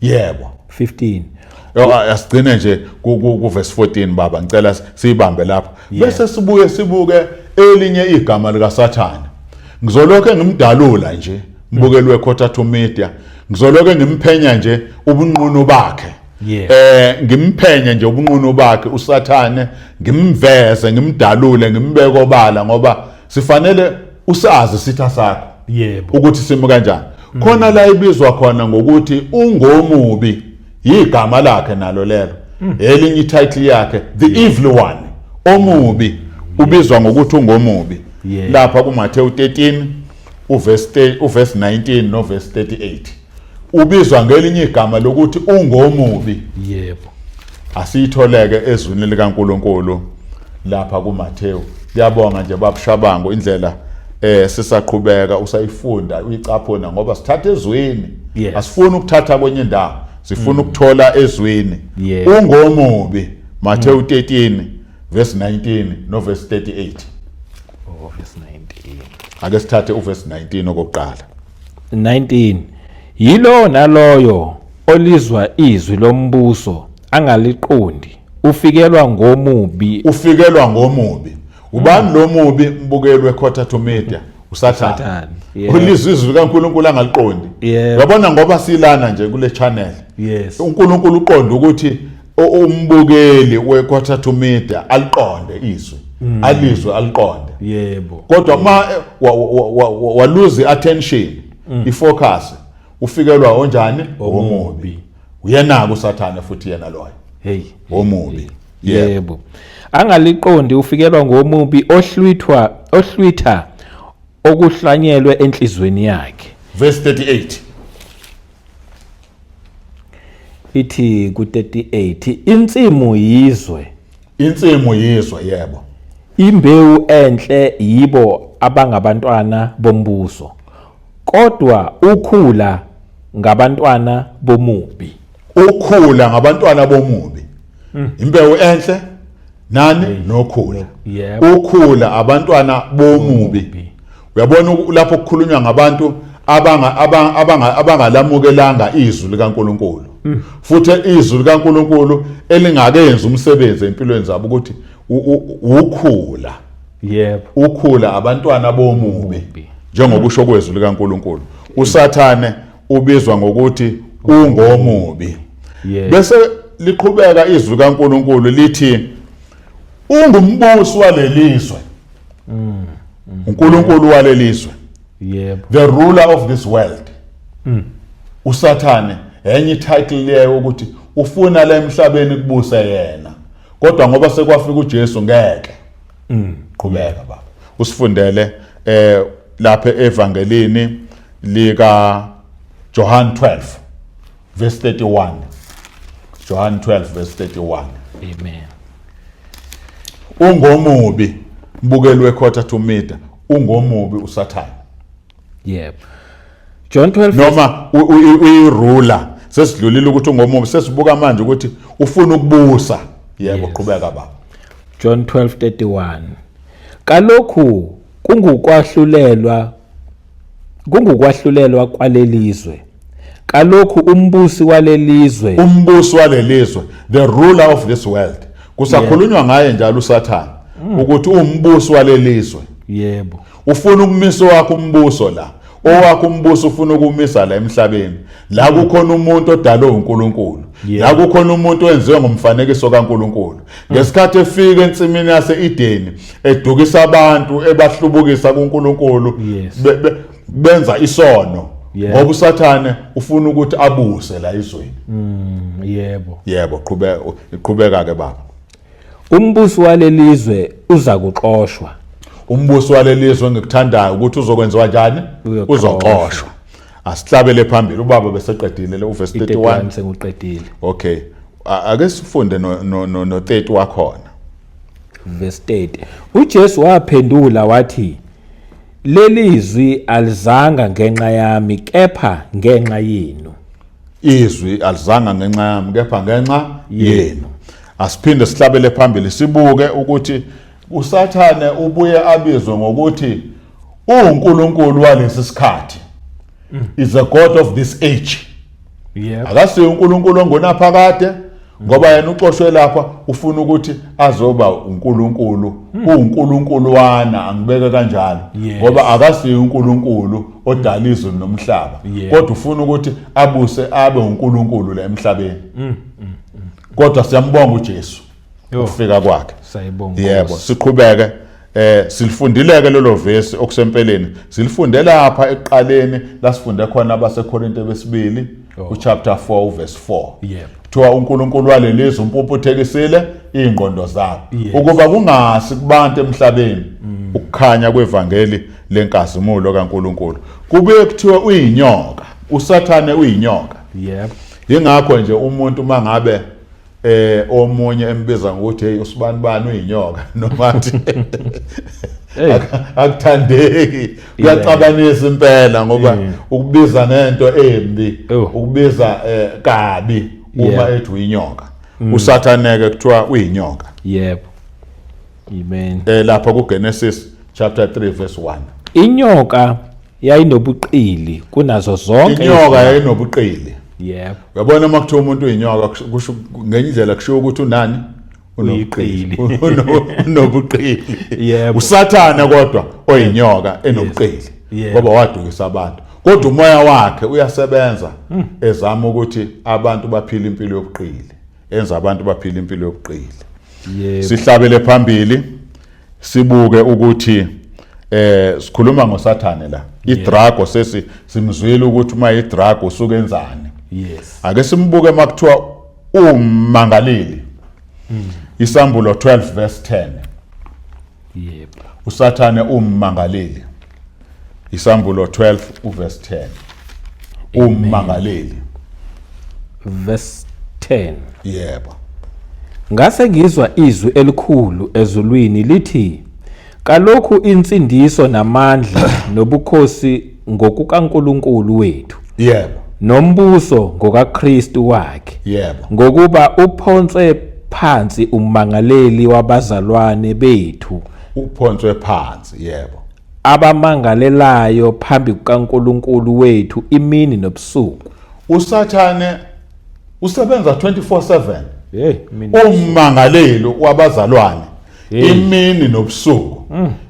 Yebo. 15. Asigcine nje ku verse 14 baba ngicela siyibambe lapha. Bese sibuke elinye igama lika Sathane. Ngizolokho ngimdalula nje mbukelwe Quarter Media. Ngizolokho ngimphenya nje ubunqunu bakhe. Ngimphenya nje ubunqunu bakhe uSathane, ngimveze, ngimdalule, ngimbeke obala ngoba sifanele usazi isitha sakho. Yebo. Ukuthi simo kanjani. Khona la ibizwa khona ngokuthi ungomubi. Igama lakhe nalo lelo. Elinye ititle yakhe the evil one. Omubi ubizwa ngokuthi ungomubi. Lapha kuMathewu 13 uverse 19 no verse 38. Ubizwa ngelinye igama lokuthi ungomubi. Yebo. Asiyitholeke ezwini likaNkulunkulu lapha kuMathewu. Ngiyabonga nje babushabango indlela sisaqhubeka usayifunda uyicaphona ngoba sithatha ezwini. Asifuni ukuthatha kwenye indawo. Sifuna ukuthola ezwini. Ungomubi. Mathewu 13 verse 19 no verse 38. Oh, verse 19. Ake sithathe uverse 19 okokuqala. 19. Yilo naloyo olizwa izwi lombuso angaliqondi ufikelwa ngomubi. Ufikelwa ngomubi. Ubani lo mubi mbukelwe Quarter Media? uSathane. Ulizwe izwi likaNkulunkulu angaliqondi. Uyabona ngoba silana nje kule channel. Yes. uNkulunkulu uqonda ukuthi umbukeli weQuarter Media aliqonde izwi. Alizwe aliqonde. Yebo. Kodwa ma wa lose attention, ifocus, ufikelwa onjani? Omubi. Uyena uSathane futhi yena loyo. Hey, omubi. Yebo. Angaliqondi ufikelwa ngomubi ohlwitha okuhlanyelwe enhlizweni yakhe. Verse 38. Ithi ku 38 insimu yizwe. Insimu yizwe, yebo. Imbewu enhle yibo abangabantwana bombuso. Kodwa ukhula ngabantwana bomubi. Ukhula ngabantwana bomubi. Imbewu enhle nani nokhula. Ukhula abantwana bomubi. Uyabona lapho kukhulunywa ngabantu abangalamukelanga izwi likaNkulunkulu. Futhi izwi likaNkulunkulu elingakenza umsebenzi empilweni zabo ukuthi ukhula. Yebo. Ukhula abantwana bomubi. Njengoba usho kwezwi likaNkulunkulu. uSathane ubizwa ngokuthi ungomubi. Bese liqhubeka izwi likaNkulunkulu lithi ungumbusi walelizwe. uNkulunkulu walelizwe. Yebo. The ruler of this world. uSathane enye title leyo ukuthi ufuna la emhlabeni kubusa yena. Kodwa ngoba sekwafika uJesu ngeke. Qhubeka baba. Usifundele lapha evangelini lika John 12 verse 31. John 12 verse 31. Amen. Ungomubi mbukelwe Quarter Media. Ungomubi uSathane. Yebo. John 12 noma uyiruler sesidlulile ukuthi ungomubi sesibuka manje ukuthi ufuna ukubusa. Yebo, qhubeka baba. John 12:31. Kalokhu kungukwahlulela kwalelizwe. Kalokhu umbusi walelizwe. Umbusi walelizwe, the ruler of this world. Kusakhulunywa ngaye njalo uSathane ukuthi umbusi walelizwe. Yebo. Ufuna ukumisa wakho umbuso la. owakho umbuso ufuna ukumisa la emhlabeni la kukhona umuntu odalwe uNkulunkulu la kukhona umuntu owenziwe ngomfanekiso kaNkulunkulu ngesikhathi efika ensimini yaseEdeni edukisa abantu ebahlubukisa kuNkulunkulu benza isono ngoba uSathane ufuna ukuthi abuse la izweni yebo qhubeka ke baba umbuso walelizwe uza kuxoshwa umbuso walelizwe engikuthandayo ukuthi uzokwenziwa kanjani uzoxoshwa asihlabele phambili ubaba beseqedile le uverse 31 sengiqedile okay ake sifunde no 30 wakhona verse 30 uJesu waphendula wathi lelizwi alizanga ngenxa yami kepha ngenxa yenu izwi alizanga ngenxa yami kepha ngenxa yenu asiphinde sihlabele phambili sibuke ukuthi uSathane ubuye abizwe ngokuthi uNkulunkulu walesi sikhathi is the god of this age akasiyo uNkulunkulu ongonaphakade ngoba yena uxoshwe lapha ufuna ukuthi azoba uNkulunkulu uNkulunkuluwana angibeke kanjalo ngoba akasiyo uNkulunkulu odala izwe nomhlaba kodwa ufuna ukuthi abuse abe uNkulunkulu la emhlabeni kodwa siyambonga uJesu ukufika kwakhe sayibonga yebo siqhubeke silifundileke lelo verse okusempeleni silifunde lapha eqaleni lasifunde khona abaseKorinte besibili uchapter 4 verse 4 kuthiwa uNkulunkulu walelizwe umpuphuthekisile ingqondo zabo ukuba kungasi kubantu emhlabeni ukukhanya kwevangeli lenkazimulo kaNkulunkulu kube kuthiwa uyinyoka uSathane uyinyoka ingakho nje umuntu mangabe omunye embiza ngokuthi hey usibani uyinyoka noma athi akuthandeki kuyacabanisa impela ngoba ukubiza ngento embi ukubiza kabi uma ethi uyinyoka uSathane ke kuthiwa uyinyoka yebo amen lapha kuGenesis chapter 3 verse 1 inyoka yayinobuqili kunazo zonke inyoka yayinobuqili yebo uyabona makuthiwa umuntu uyinyoka kusho ngenye indlela kusho ukuthi unani unobuqili unobuqili yebo uSathane kodwa oyinyoka enobuqili ngoba wadukisa abantu kodwa umoya wakhe uyasebenza ezama ukuthi abantu baphile impilo yobuqili enza abantu baphile impilo yobuqili sihlabele phambili sibuke ukuthi sikhuluma ngoSathane la idrago sesi simzwile ukuthi uma idrago usuke enzani ake simbuke makuthiwa umangaleli isambulo 12 verse 10 yebo uSathane ummangaleli isambulo 12 verse 10 ummangaleli verse 10 yebo ngase ngizwa izwi elikhulu ezulwini lithi kalokhu insindiso namandla nobukhosi ngokukaNkulunkulu wethu yebo nombuso ngokaKristu wakhe yebo ngokuba uphonswe phansi ummangaleli wabazalwane bethu uphonswe phansi yebo abamangalelayo phambi kukaNkulunkulu wethu imini nobusuku uSathane usebenza 24/7 mina ummangaleli wabazalwane imini nobusuku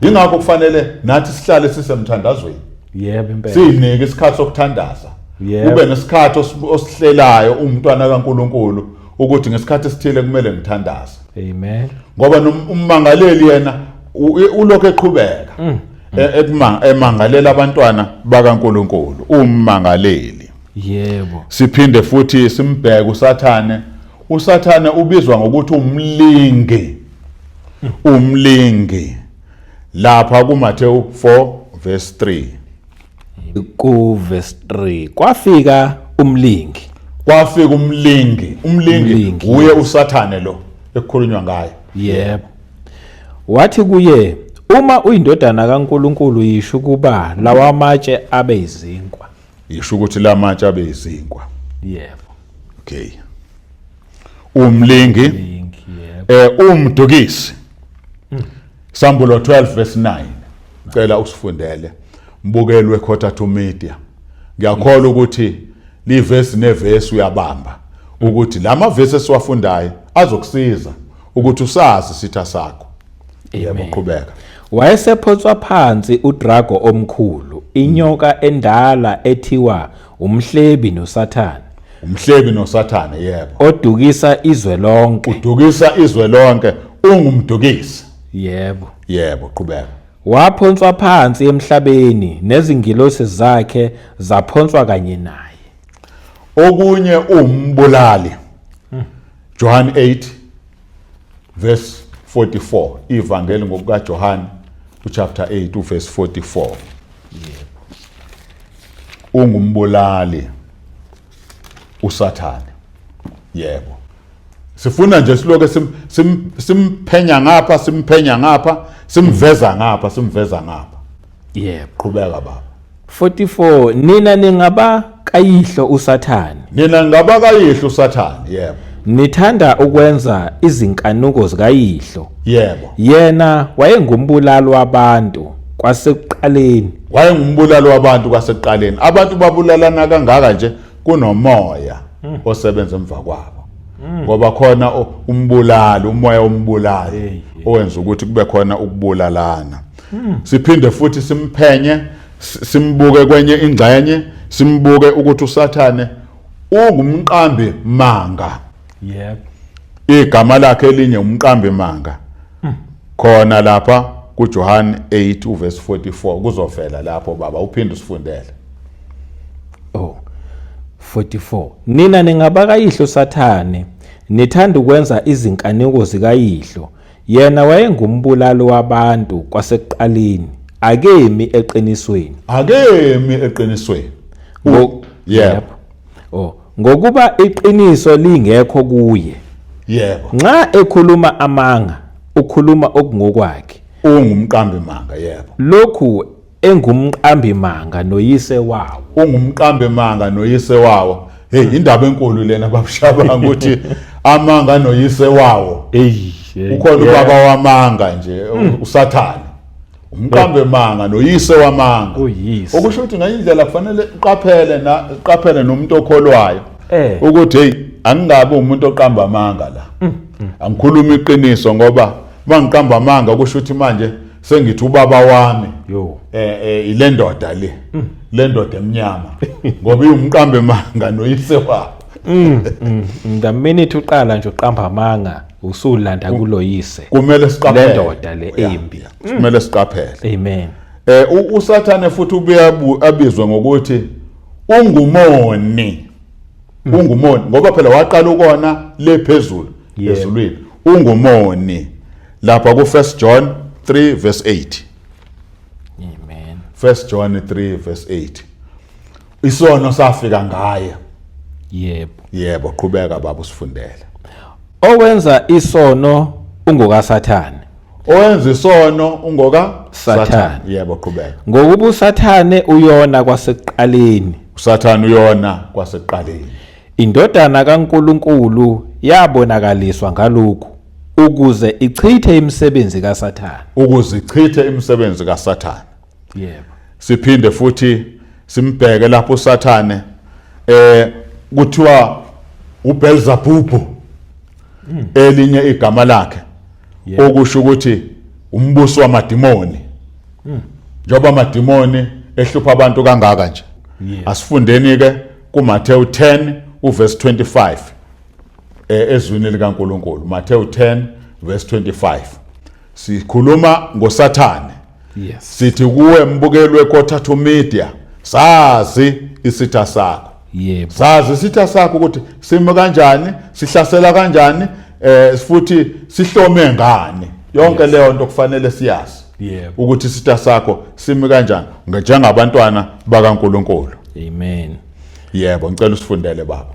ingakho kufanele nathi sihlale sisemthandazweni yebo impela sinike isikhathi sokuthandaza kube nesikhathi osihlelayo umntwana kaNkulunkulu ukuthi ngesikhathi esithile kumele ngithandaze amen ngoba ummangaleli yena ulokho eqhubeka emangalela abantwana bakaNkulunkulu ummangaleli yebo siphinde futhi simbheke uSathane ubizwa ngokuthi umlingi lapha kuMathewu 4 verse 3 ku verse 3 kwafika umlingi uye uSathane lo ekukhulunywa ngaye yebo wathi kuye uma uyindodana kaNkulunkulu yisho kuba lawa amatshe abe izinkwa yisho ukuthi la matshe abe izinkwa yebo okay umlingi umdukisi Sambulo 12 verse 9 cela usifundele mbukelwe eKhothathu Media ngiyakholwa ukuthi livesi nevesi uyabamba ukuthi lama verse esiwafundayo azokusiza ukuthi usazi sitha sakho yebo qhubeka wayesephotswa phansi udrago omkhulu inyoka endala ethiwa umhlebi noSathane umhlebi noSathane yebo odukisa izwe lonke udukisa izwe lonke ungumdukisi yebo qhubeka waphonswa phansi emhlabeni nezingilosi zakhe zaphonswa kanye naye okunye umbulali John 8 verse 44 ivangeli ngokuka John chapter 8 verse 44 ungumbulali uSathane yebo sifuna nje siloke simphenya ngapha simveza ngapha yebo qhubeka baba 44 nina ningaba kayihlo uSathane yebo nithanda ukwenza izinkanuko zikayihlo yebo yena wayengumbulali wabantu kwasekuqaleni abantu babulalana kangaka nje kunomoya osebenza emva kwabo ngoba khona umoya wombulali owenza ukuthi kube khona ukubulalana siphinde futhi simphenye simbuke kwenye ingxenye simbuke ukuthi uSathane ungumqambi manga yebo igama lakhe elinye umqambi manga khona lapha kuJohn 8 verse 44 kuzovela lapho baba uphinde usifundele 44 nina ningabakayihlo uSathane nithanda ukwenza izinkanuko zikayihlo yena wayengumbulali wabantu kwasekuqaleni akemi eqinisweni yebo ngokuba iqiniso lingekho kuye yebo nxa ekhuluma amanga ukhuluma okungokwakhe ungumqambi manga yebo lokhu engumqambi manga noyise wawo hey indaba enkulu lena babushabanga ukuthi amanga noyise wawo ukhona ubaba wamanga nje uSathane umqambi manga noyise wamanga okusho ukuthi ngayindlela kufanele uqaphele nomuntu okholwayo ukuthi hey angingabe umuntu oqamba amanga la angikhuluma iqiniso ngoba mangiqamba amanga kusho ukuthi manje sengithi ubaba wami ile ndoda le ndoda emnyama ngoba uyumqambe manga noyise wawo the minute uqala nje uqamba amanga usulanda kuloyise kumele siqaphele le ndoda le embi kumele siqaphele amen uSathane futhi ubuya abizwe ngokuthi ungumoni ngoba phela waqala ukona lephezulu ezulwini ungumoni lapha ku 1 John 3 verse 8 amen 1 John 3 verse 8 isono safika ngaye yebo qhubeka baba usifundele owenza isono ungokaSathane owenza isono ungokaSathane yebo qhubeka ngokuba uSathane uyona kwasekuqaleni indodana kaNkuluNkulu yabonakaliswa ngalokhu ukuze ichithe imisebenzi kaSathane yebo siphinde futhi simbheke lapho uSathane kuthiwa uBelzebub elinye igama lakhe okusho ukuthi umbuso wamadimoni njoba amadimoni ehlupha abantu kangaka nje asifundeni ke kuMathewu 10 uverse 25 ezwini likaNkuluNkulu Mathewu 10 verse 25 sikhuluma ngoSathane sithi kuwe mbukeli weKothathu Media sazi isitha sakho sazi isitha sakho ukuthi sime kanjani sihlasela kanjani futhi sihlome ngani yonke leyo nto kufanele siyazi ukuthi isitha sakho sime kanjani njengabantwana bakaNkuluNkulu amen yebo ngicela usifundele baba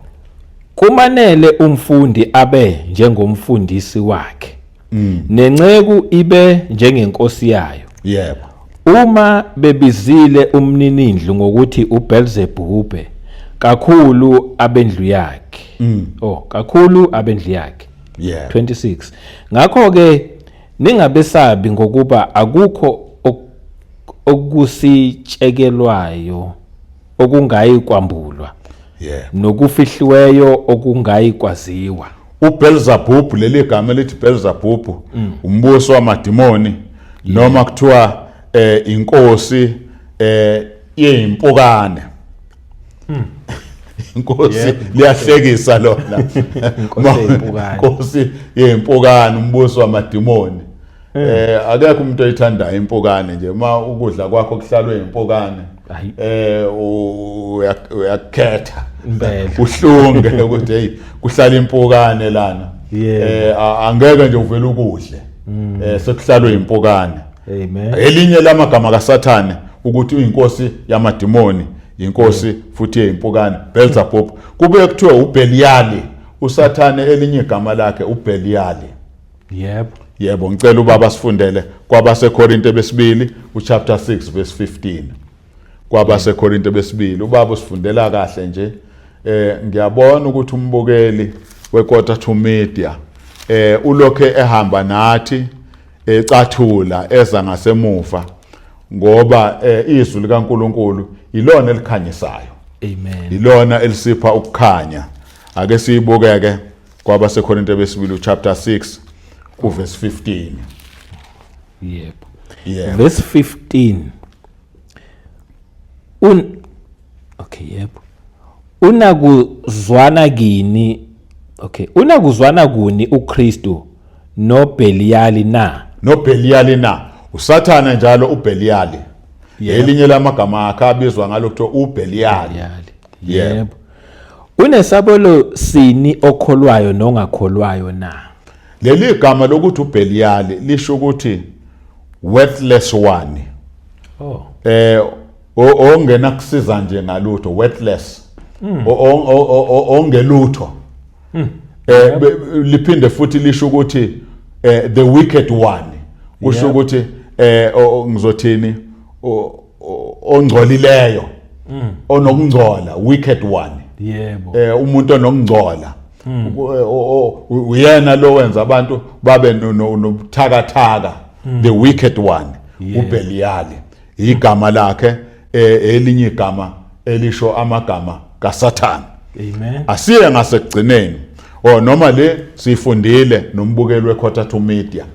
kumanele umfundi abe njengomfundisi wakhe nenceku ibe njengenkosi yayo yebo uma bebizile umninindlu ngokuthi uBelzebube kakhulu abendlu yakhe kakhulu abendlu yakhe 26 ngakho ke ningabesabi ngokuba akukho okusitshekelwayo okungayi kwambulwa nokufihliweyo okungayi kwaziwa uBelzebub leli gama lithi Belzebub umbuso wamadimoni noma kuthiwa inkosi yeyimpukane. Inkosi liyahlekisa lona. Inkosi yeyimpukane, umbuso wamadimoni. Akekho umuntu oyithandayo impukane nje, uma ukudla kwakho kuhlalwe impukane uyakhetha uhlunge ukuthi hey kuhlala impukane lana. Angeke nje uvele ukudle sekuhlalwe impukane. Amen. Elinye lamagama kaSathane ukuthi uyinkosi yamadimoni, inkosi futhi yeyimpukane, Beelzebub. Kube kuthiwa uBeliali, uSathane elinye igama lakhe uBeliali. Yebo, ngicela ubaba sifundele kwabaseKorinte besibili uchapter 6 verse 15. KwabaseKorinte besibili ubaba usifundela kahle nje. Ngiyabona ukuthi umbukeli weKota to Media ulokhe ehamba nathi ecathula eza ngasemuva ngoba izwi likaNkuluNkulu ilona elikhanyisayo. Amen. Ilona elisipha ukukhanya. Ake siyibukeke kwabaseKorinte besibili chapter 6 verse 15. Yep. Verse 15. Unakuzwana kuni uKristu noBeliali na? NoBeliali na. uSathane njalo uBeliali. Elinye lamagama akhe abizwa ngalo kuthiwa uBeliali. Yebo. Unesabelo sini okholwayo nongakholwayo na? Leli gama lokuthi uBeliali lisho ukuthi worthless one. Ongena kusiza nje ngalutho, worthless. Ongelutho. Liphinde futhi lisho ukuthi the wicked one. Kusho ukuthi ngizothini ongcolileyo, onokungcola, wicked one. Yebo. Umuntu onokungcola. Uyena lo wenza abantu babe nobuthakathaka, the wicked one. uBeliali igama lakhe, elinye igama elisho amagama kaSathane. Amen. Asiye ngasekugcineni noma le sifundile nombukeli weKota to Media.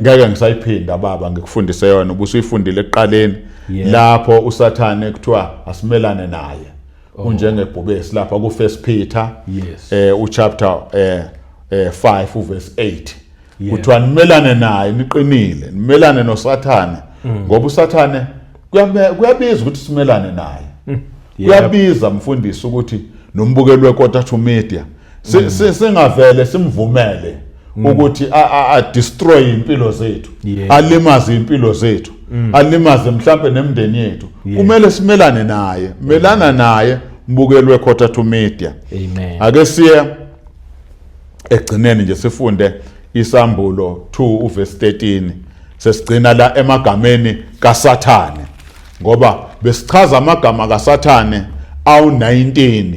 Ngeke ngisayiphinda baba ngikufundise yona ubusuyifundile eqaleni lapho uSathane kuthiwa asimelane naye. Unjengebhubesi lapha ku First Peter uchapter 5 verse 8. Kuthiwa nimelane naye niqinile, nimelane noSathane ngoba uSathane kuyabiza ukuthi simelane naye. Kuyabiza mfundisi ukuthi nombukeli weKota to Media singavele simvumele ukuthi a destroy impilo zethu, alimaze impilo zethu, alimaze mhlambe nemndeni yethu. Kumele simelane naye, melana naye mbukeli weKota to Media. Amen. Ake siye egcineni nje sifunde isambulo 2 verse 13. Sesigcina la emagameni kaSathane ngoba besichaza amagama kaSathane awu-19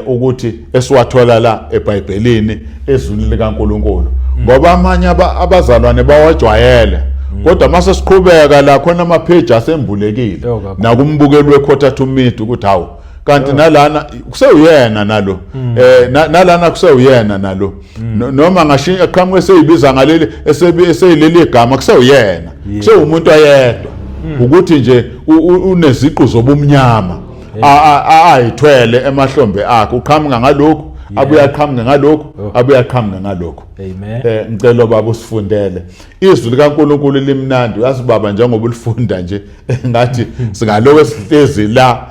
ukuthi esiwathola la eBhayibhelini ezwini likaNkuluNkulu ngoba amanye abazalwane bawajwayele kodwa mase siqhubeka la khona amapage asembulekile nakumbukeli weKota to Media ukuthi hawu kanti nalana kuseyuyena nalo nalana kuseyuyena nalo noma ngashiya qhamuke seyibiza ngaleli eseyileli igama kuseyuyena kusewumuntu ayedwa ukuthi nje uneziqu zobumnyama ayithwele emahlombe akhe uqhamuka ngalokho abuya aqhamuka ngalokho abuya aqhamuka ngalokho. Amen. Ngicela baba usifundele izwi likaNkuluNkulu limnandi uyazi baba njengoba ulifunda nje ngathi singaloku sihlezi la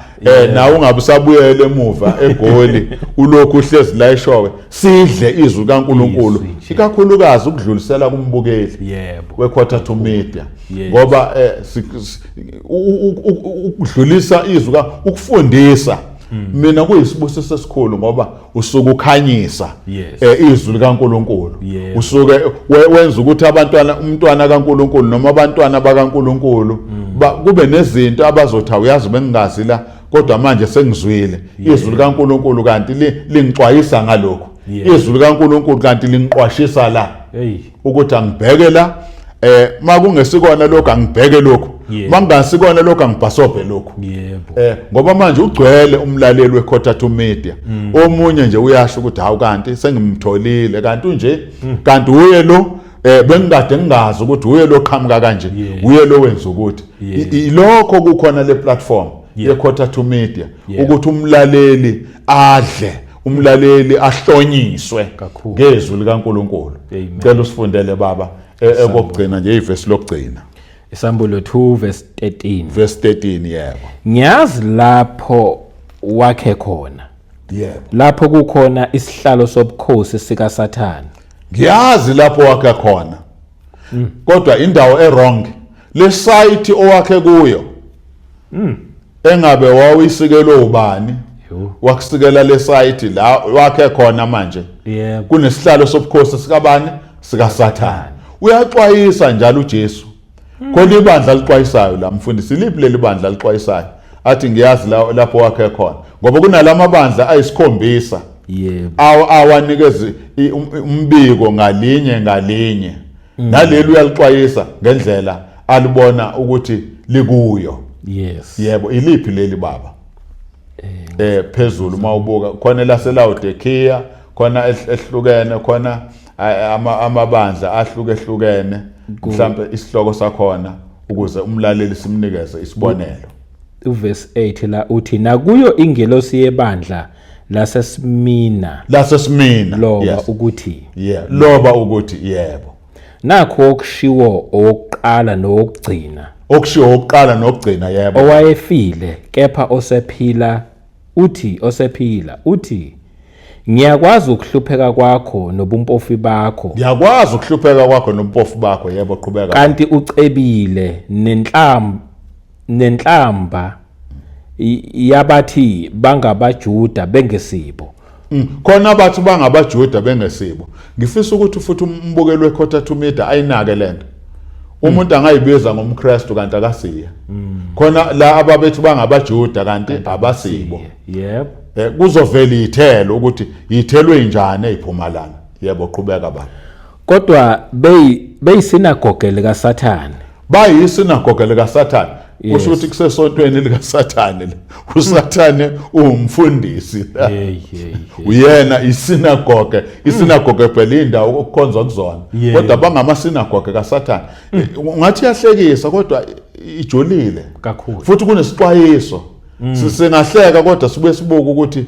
na ungabusabuyele emuva eGoli ulokhu uhlezi la eshowe sidle izwi likaNkuluNkulu ikakhulukazi ukudlulisela kumbukeli weKota to Media ngoba ukudlulisa izwi ukufundisa mina kuyisibusiso esikhulu ngoba usuke ukhanyisa izwi likaNkuluNkulu usuke wenza ukuthi umntwana kaNkuluNkulu noma abantwana bakaNkuluNkulu kube nezinto abazothi uyazi bengingazi la kodwa manje sengizwile izwi likaNkuluNkulu kanti lingixwayisa ngalokho izwi likaNkuluNkulu kanti lingiqwashisa la ukuthi angibheke la makungesikona lokho angibheke lokho mangasikona lokho angibhasobhe lokho ngoba manje ugcwele umlaleli weKota to Media omunye nje uyasho ukuthi hawu kanti sengimtholile kanti nje kanti uye lo bengikade ngingazi ukuthi uye loqhamuka kanje uye lo wenza ukuthi ilokho kukhona le platform ye Quarter to Media ukuthi umlaleli adle umlaleli ahlonyiswe ngezwi likaNkuluNkulu. Ngicela usifundele baba ekugcina nje ivesi lokugcina. Isambulo 2 verse 13. Verse 13 yebo. Ngiyazi lapho wakhe khona. Yebo. Lapho kukhona isihlalo sobukhosi sika Sathane. Ngiyazi lapho wakhe khona. Kodwa indawo errong le site owakhe kuyo. Engabe wawisikelo ubani? Wakusikela le site la wakhe khona manje. Yebo. Kunesihlalo sobukhosi sikabani? Sika Sathane. Uyaxwayisa njalo uJesu. Khona ibandla lixwayisayo la mfundisi liphi leli bandla lixwayisayo athi ngiyazi lapho wakhe khona ngoba kunalama bandla ayisikhombisa awanikeze umbiko ngalinye naleli uyalixwayisa ngendlela alibona ukuthi likuyo. Yebo iliphi leli baba phezulu mawubuka khona laseLaodiceea khona ehlukene khona amabandla ahlukehlukene mhlambe isihloko sakhona ukuze umlaleli simnikeze isibonelo. Uverse 8 la uthi nakuyo ingelosi yebandla laseSmina loba ukuthi loba ukuthi yebo nakho okushiwo oqala nokugcina yebo owayefile kepha osephila uthi ngiyakwazi ukuhlupheka kwakho nobumpofu bakho. Yebo qhubeka. Kanti ucebile nenhlamba yabathi bangabaJuda bengesibo. Khona abathi bangabaJuda bengesibo. Ngifisa ukuthi futhi umbukelo weQuarter to Media ayinake lento. Umuntu angayibiza ngomKristu kanti akasiya. Khona la ababethi bangabaJuda kanti abasibo. Yebo. Kuzovela ithelo ukuthi ithelwe njani eziPhumalanga. Yebo qhubeka baba. Kodwa beyisinagoge lika Sathane. Bayisinagoge lika Sathane. Kusho ukuthi kusesontweni lika Sathane. USathane umfundisi. Uyena isinagoge phela indawo okukhonzwa kuzona. Kodwa bangamasinagoge kaSathane. Ungathi yahlekisa kodwa ijolile kakhulu. Futhi kunesixwayiso. Singahleka kodwa sibuye sibuke ukuthi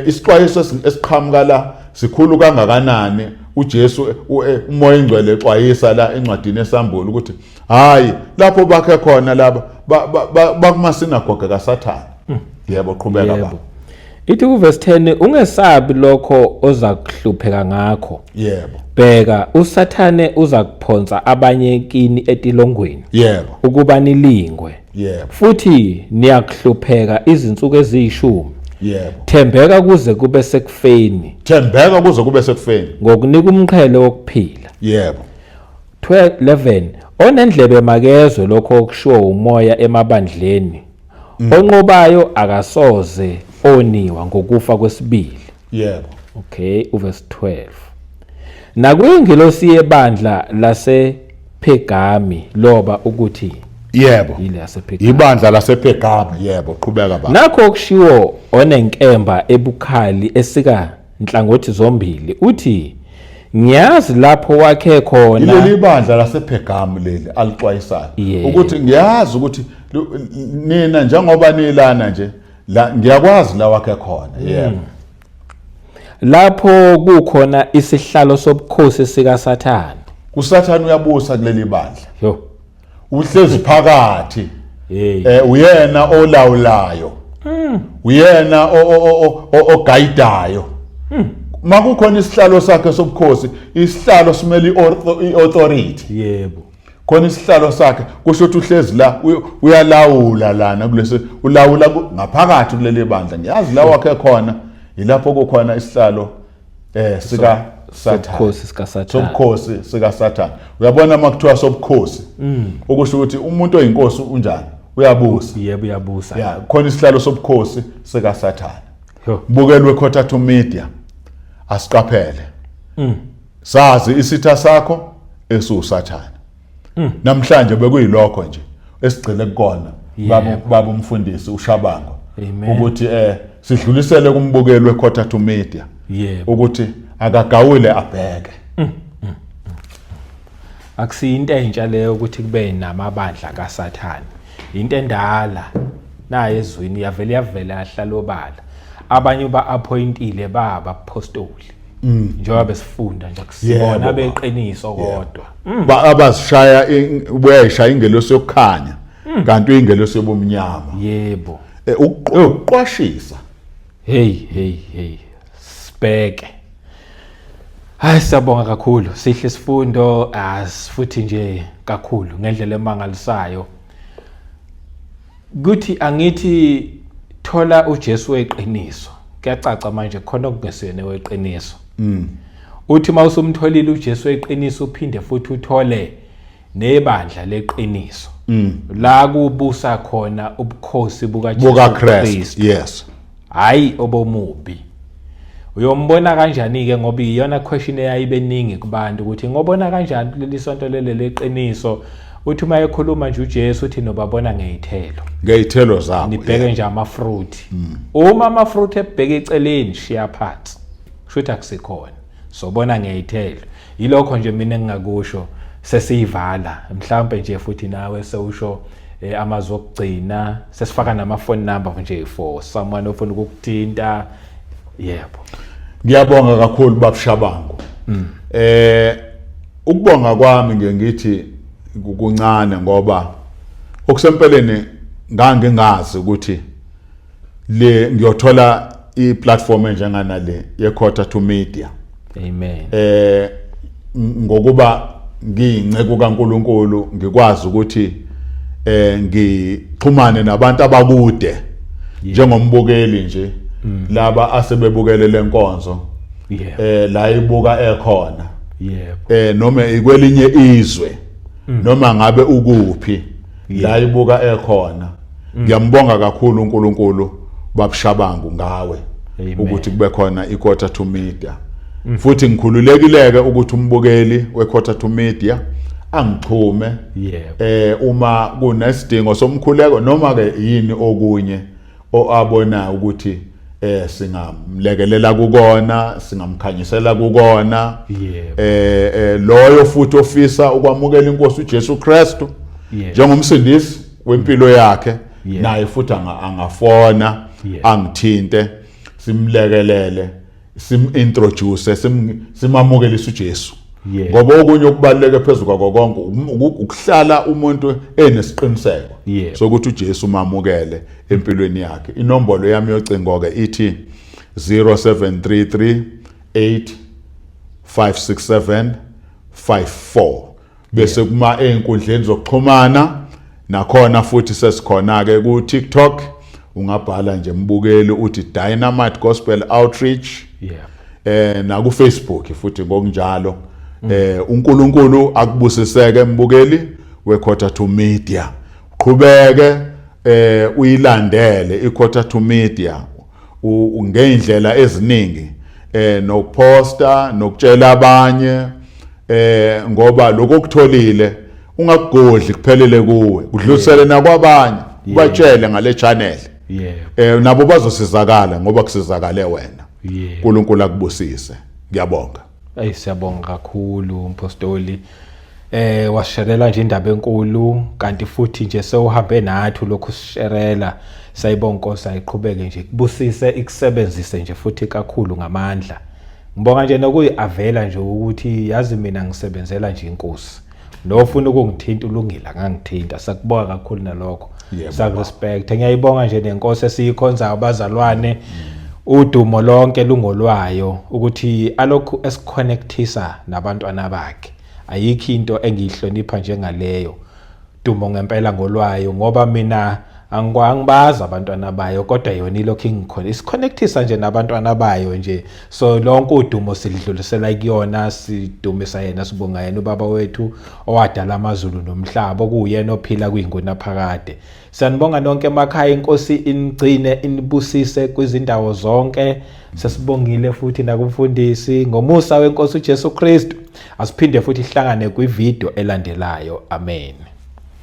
isixwayiso esiqhamuka la sikhulu kangakanani uJesu umoya engcwele exwayisa la encwadini esambulo ukuthi hayi lapho bakhe khona laba bakumasinagoge kaSathane. Yebo qhubeka baba. Ithi ku verse 10 ungesabi lokho oza kuhlupheka ngakho. Yebo. Bheka uSathane uza kuphonsa abanye kini etilongweni. Yebo. Ukuba nilingwe. Yebo. Futhi niyakuhlupheka izinsuku eziyishumi. Yebo. Thembeka kuze kube sekufeni. Ngokunika umqhele wokuphila. Yebo. 11 onendlebe makezwe lokho okushiwo umoya emabandleni. Onqobayo akasoze oniwa ngokufa kwesibili. Yebo. Okay, uverse 12. Nakuyingelosi yebandla lasePegami loba ukuthi yebo ile yasePegami. Ibandla lasePegami yebo qhubeka baba. Nakho okushiwo onenkemba ebukhali esika inhlangothi zombili uthi ngiyazi lapho wakhe khona ileli bandla lasePegami leli alixwayisayo ukuthi ngiyazi ukuthi nina njengoba nilana nje la ngiyakwazi la wakhe khona yebo. Lapho kukhona isihlalo sobukhosi sika Sathane. USathane uyabusa kuleli bandla. Yo. Uhlezi phakathi. Uyena olawulayo. Uyena oguidayo. Makukhona isihlalo sakhe sobukhosi, isihlalo simele iauthority. Yebo. Khona isihlalo sakhe kusho ukuthi uhlezi la uyalawula lana kulese ulawula ngaphakathi kuleli bandla. Ngiyazi la wakhe khona ilapho kukhona isihlalo sika Sathane. Sobukhosi sika Sathane. Uyabona makuthiwa sobukhosi. Ukusho ukuthi umuntu oyinkosi unjani? Uyabusa. Yebo uyabusa. Yeah, khona isihlalo sobukhosi sika Sathane. Bukelwe Quarter to Media. Asiqaphele. Sazi isitha sakho esuSathane. Namhlanje bekuyilokho nje esigcile kukona baba umfundisi uShabango ukuthi sidlulisele kumbukelo weQuarter to Media ukuthi akagawule abheke. Akusiyinto entsha leyo ukuthi kube namabandla kaSathane. Into endala naye ezweni yavela yahlala obala. Abanye ba-appointile baba apostoli. Njengoba besifunda nje kusibona abeqiniso kodwa. Abazishaya uyayishaya ingelosi yokukhanya kanti uyingelosi yobumnyama. Yebo. Ukuqwashisa. Hey. Sibheke. Hayi siyabonga kakhulu. Sihle sifundo futhi nje kakhulu ngendlela emangalisayo. Kuthi angithi thola uJesu weqiniso. Kuyacaca manje khona okungesene weqiniso. Uthi mawusumtholile uJesu weqiniso uphinde futhi uthole nebandla leqiniso. La kubusa khona ubukhosi bukaKristu. Yes. Hayi obomubi. Uyombona kanjani ke ngoba iyona question eyayibeningi kubantu ukuthi ngobona kanjani leli sonto lele leqiniso. Uthi uma ekhuluma nje uJesu uthi nobabona ngeyithelo zabo. Nibheke nje ama-fruit. Uma ama-fruit ebheke eceleni shiya phansi. Kushuthi akusikhona. Sobona ngeyithelo. Yilokho nje mina engingakusho sesiyivala. Mhlawumbe nje futhi nawe sewusho amazwi okugcina sesifaka nama-phone number nje for someone ofuna ukukuthinta. Yebo. Ngiyabonga kakhulu babushabangu. Ukubonga kwami ngithi kukuncane ngoba okusempeleni ngangingazi ukuthi ngiyothola i-platform enjengana le ye-Quarter to Media. Amen. Ngokuba ngiyinceku kaNkulunkulu ngikwazi ukuthi ngixhumane nabantu abakude njengombukeli nje laba asebebukele lenkonzo la ibuka ekhona noma ikwelinye izwe noma ngabe ukuphi la ibuka ekhona. Ngiyambonga kakhulu uNkulunkulu babushabangu ngawe ukuthi kube khona i-Quarter to Media. Futhi ngikhululekileke ukuthi umbukeli we-Quarter to Media angixhume uma kunesidingo somkhuleko noma ke yini okunye oabona ukuthi singamlekelela kukona, singamkhanyisela kukona. Loyo futhi ofisa ukwamukela inkosi uJesu Kristu njengomsindisi wempilo yakhe naye futhi angafona angithinte simlekelele sim-introduce simamukelisa uJesu. Ngoba okunye okubaleke phezulu kwako konke ukuhlala umuntu enesiqiniseko sokuthi uJesu mamukele empilweni yakhe. Inombolo yami yocingo ke ithi 0733 856754 bese kuma einkundleni zokuxhumana nakhona futhi sesikhona ke ku TikTok ungabhala nje mbukeli uthi Dynamite Gospel Outreach na ku Facebook futhi ngokunjalo. uNkulunkulu akubusiseke mbukeli we-Quarter to Media. Qhubeke uyilandele i-Quarter to Media ngeindlela eziningi nokuposta nokutshela abanye ngoba lokho kutholile ungakugodli kuphelele kuwe kudlulisele nakwabanye ubatshele ngale channel nabo bazosizakala ngoba kusizakale wena. uNkulunkulu akubusise. Ngiyabonga. Siyabonga kakhulu umpostoli washerela nje indaba enkulu kanti futhi nje sewuhambe nathi lokho sisherela. Sayibonga Nkosi ayiqhubeke nje kubusise ikusebenzise nje futhi kakhulu ngamandla. Ngibonga nje nokuyiavela nje ukuthi yazi mina ngisebenzela nje inkosi. Nofuna ukungithinta ulungile ngangithinta. Sakubonga kakhulu nalokho. Sakurespect. Ngiyayibonga nje nenkosi esiyikhonza abazalwane. Udumo lonke lungolwayo ukuthi alokhu esiconnectisa nabantwana bakhe. Ayikho into engiyihlonipha njengaleyo. Dumo ngempela ngolwayo ngoba mina angibaza abantwana bayo kodwa yona ilokho ingikhona isiconnectisa nje nabantwana bayo nje. So lonke udumo silidlulisela kuyona sidumisa yena sibonga yena ubaba wethu owadala amazulu nomhlaba okuyena ophila kuyinguna phakade. Sanibonga nonke emakhaya inkosi inigcine inibusise kwizindawo zonke. Sesibongile futhi nakumfundisi ngomusa wenkosi uJesu Kristu. Asiphinde futhi ihlangane kwivideo elandelayo. Amen.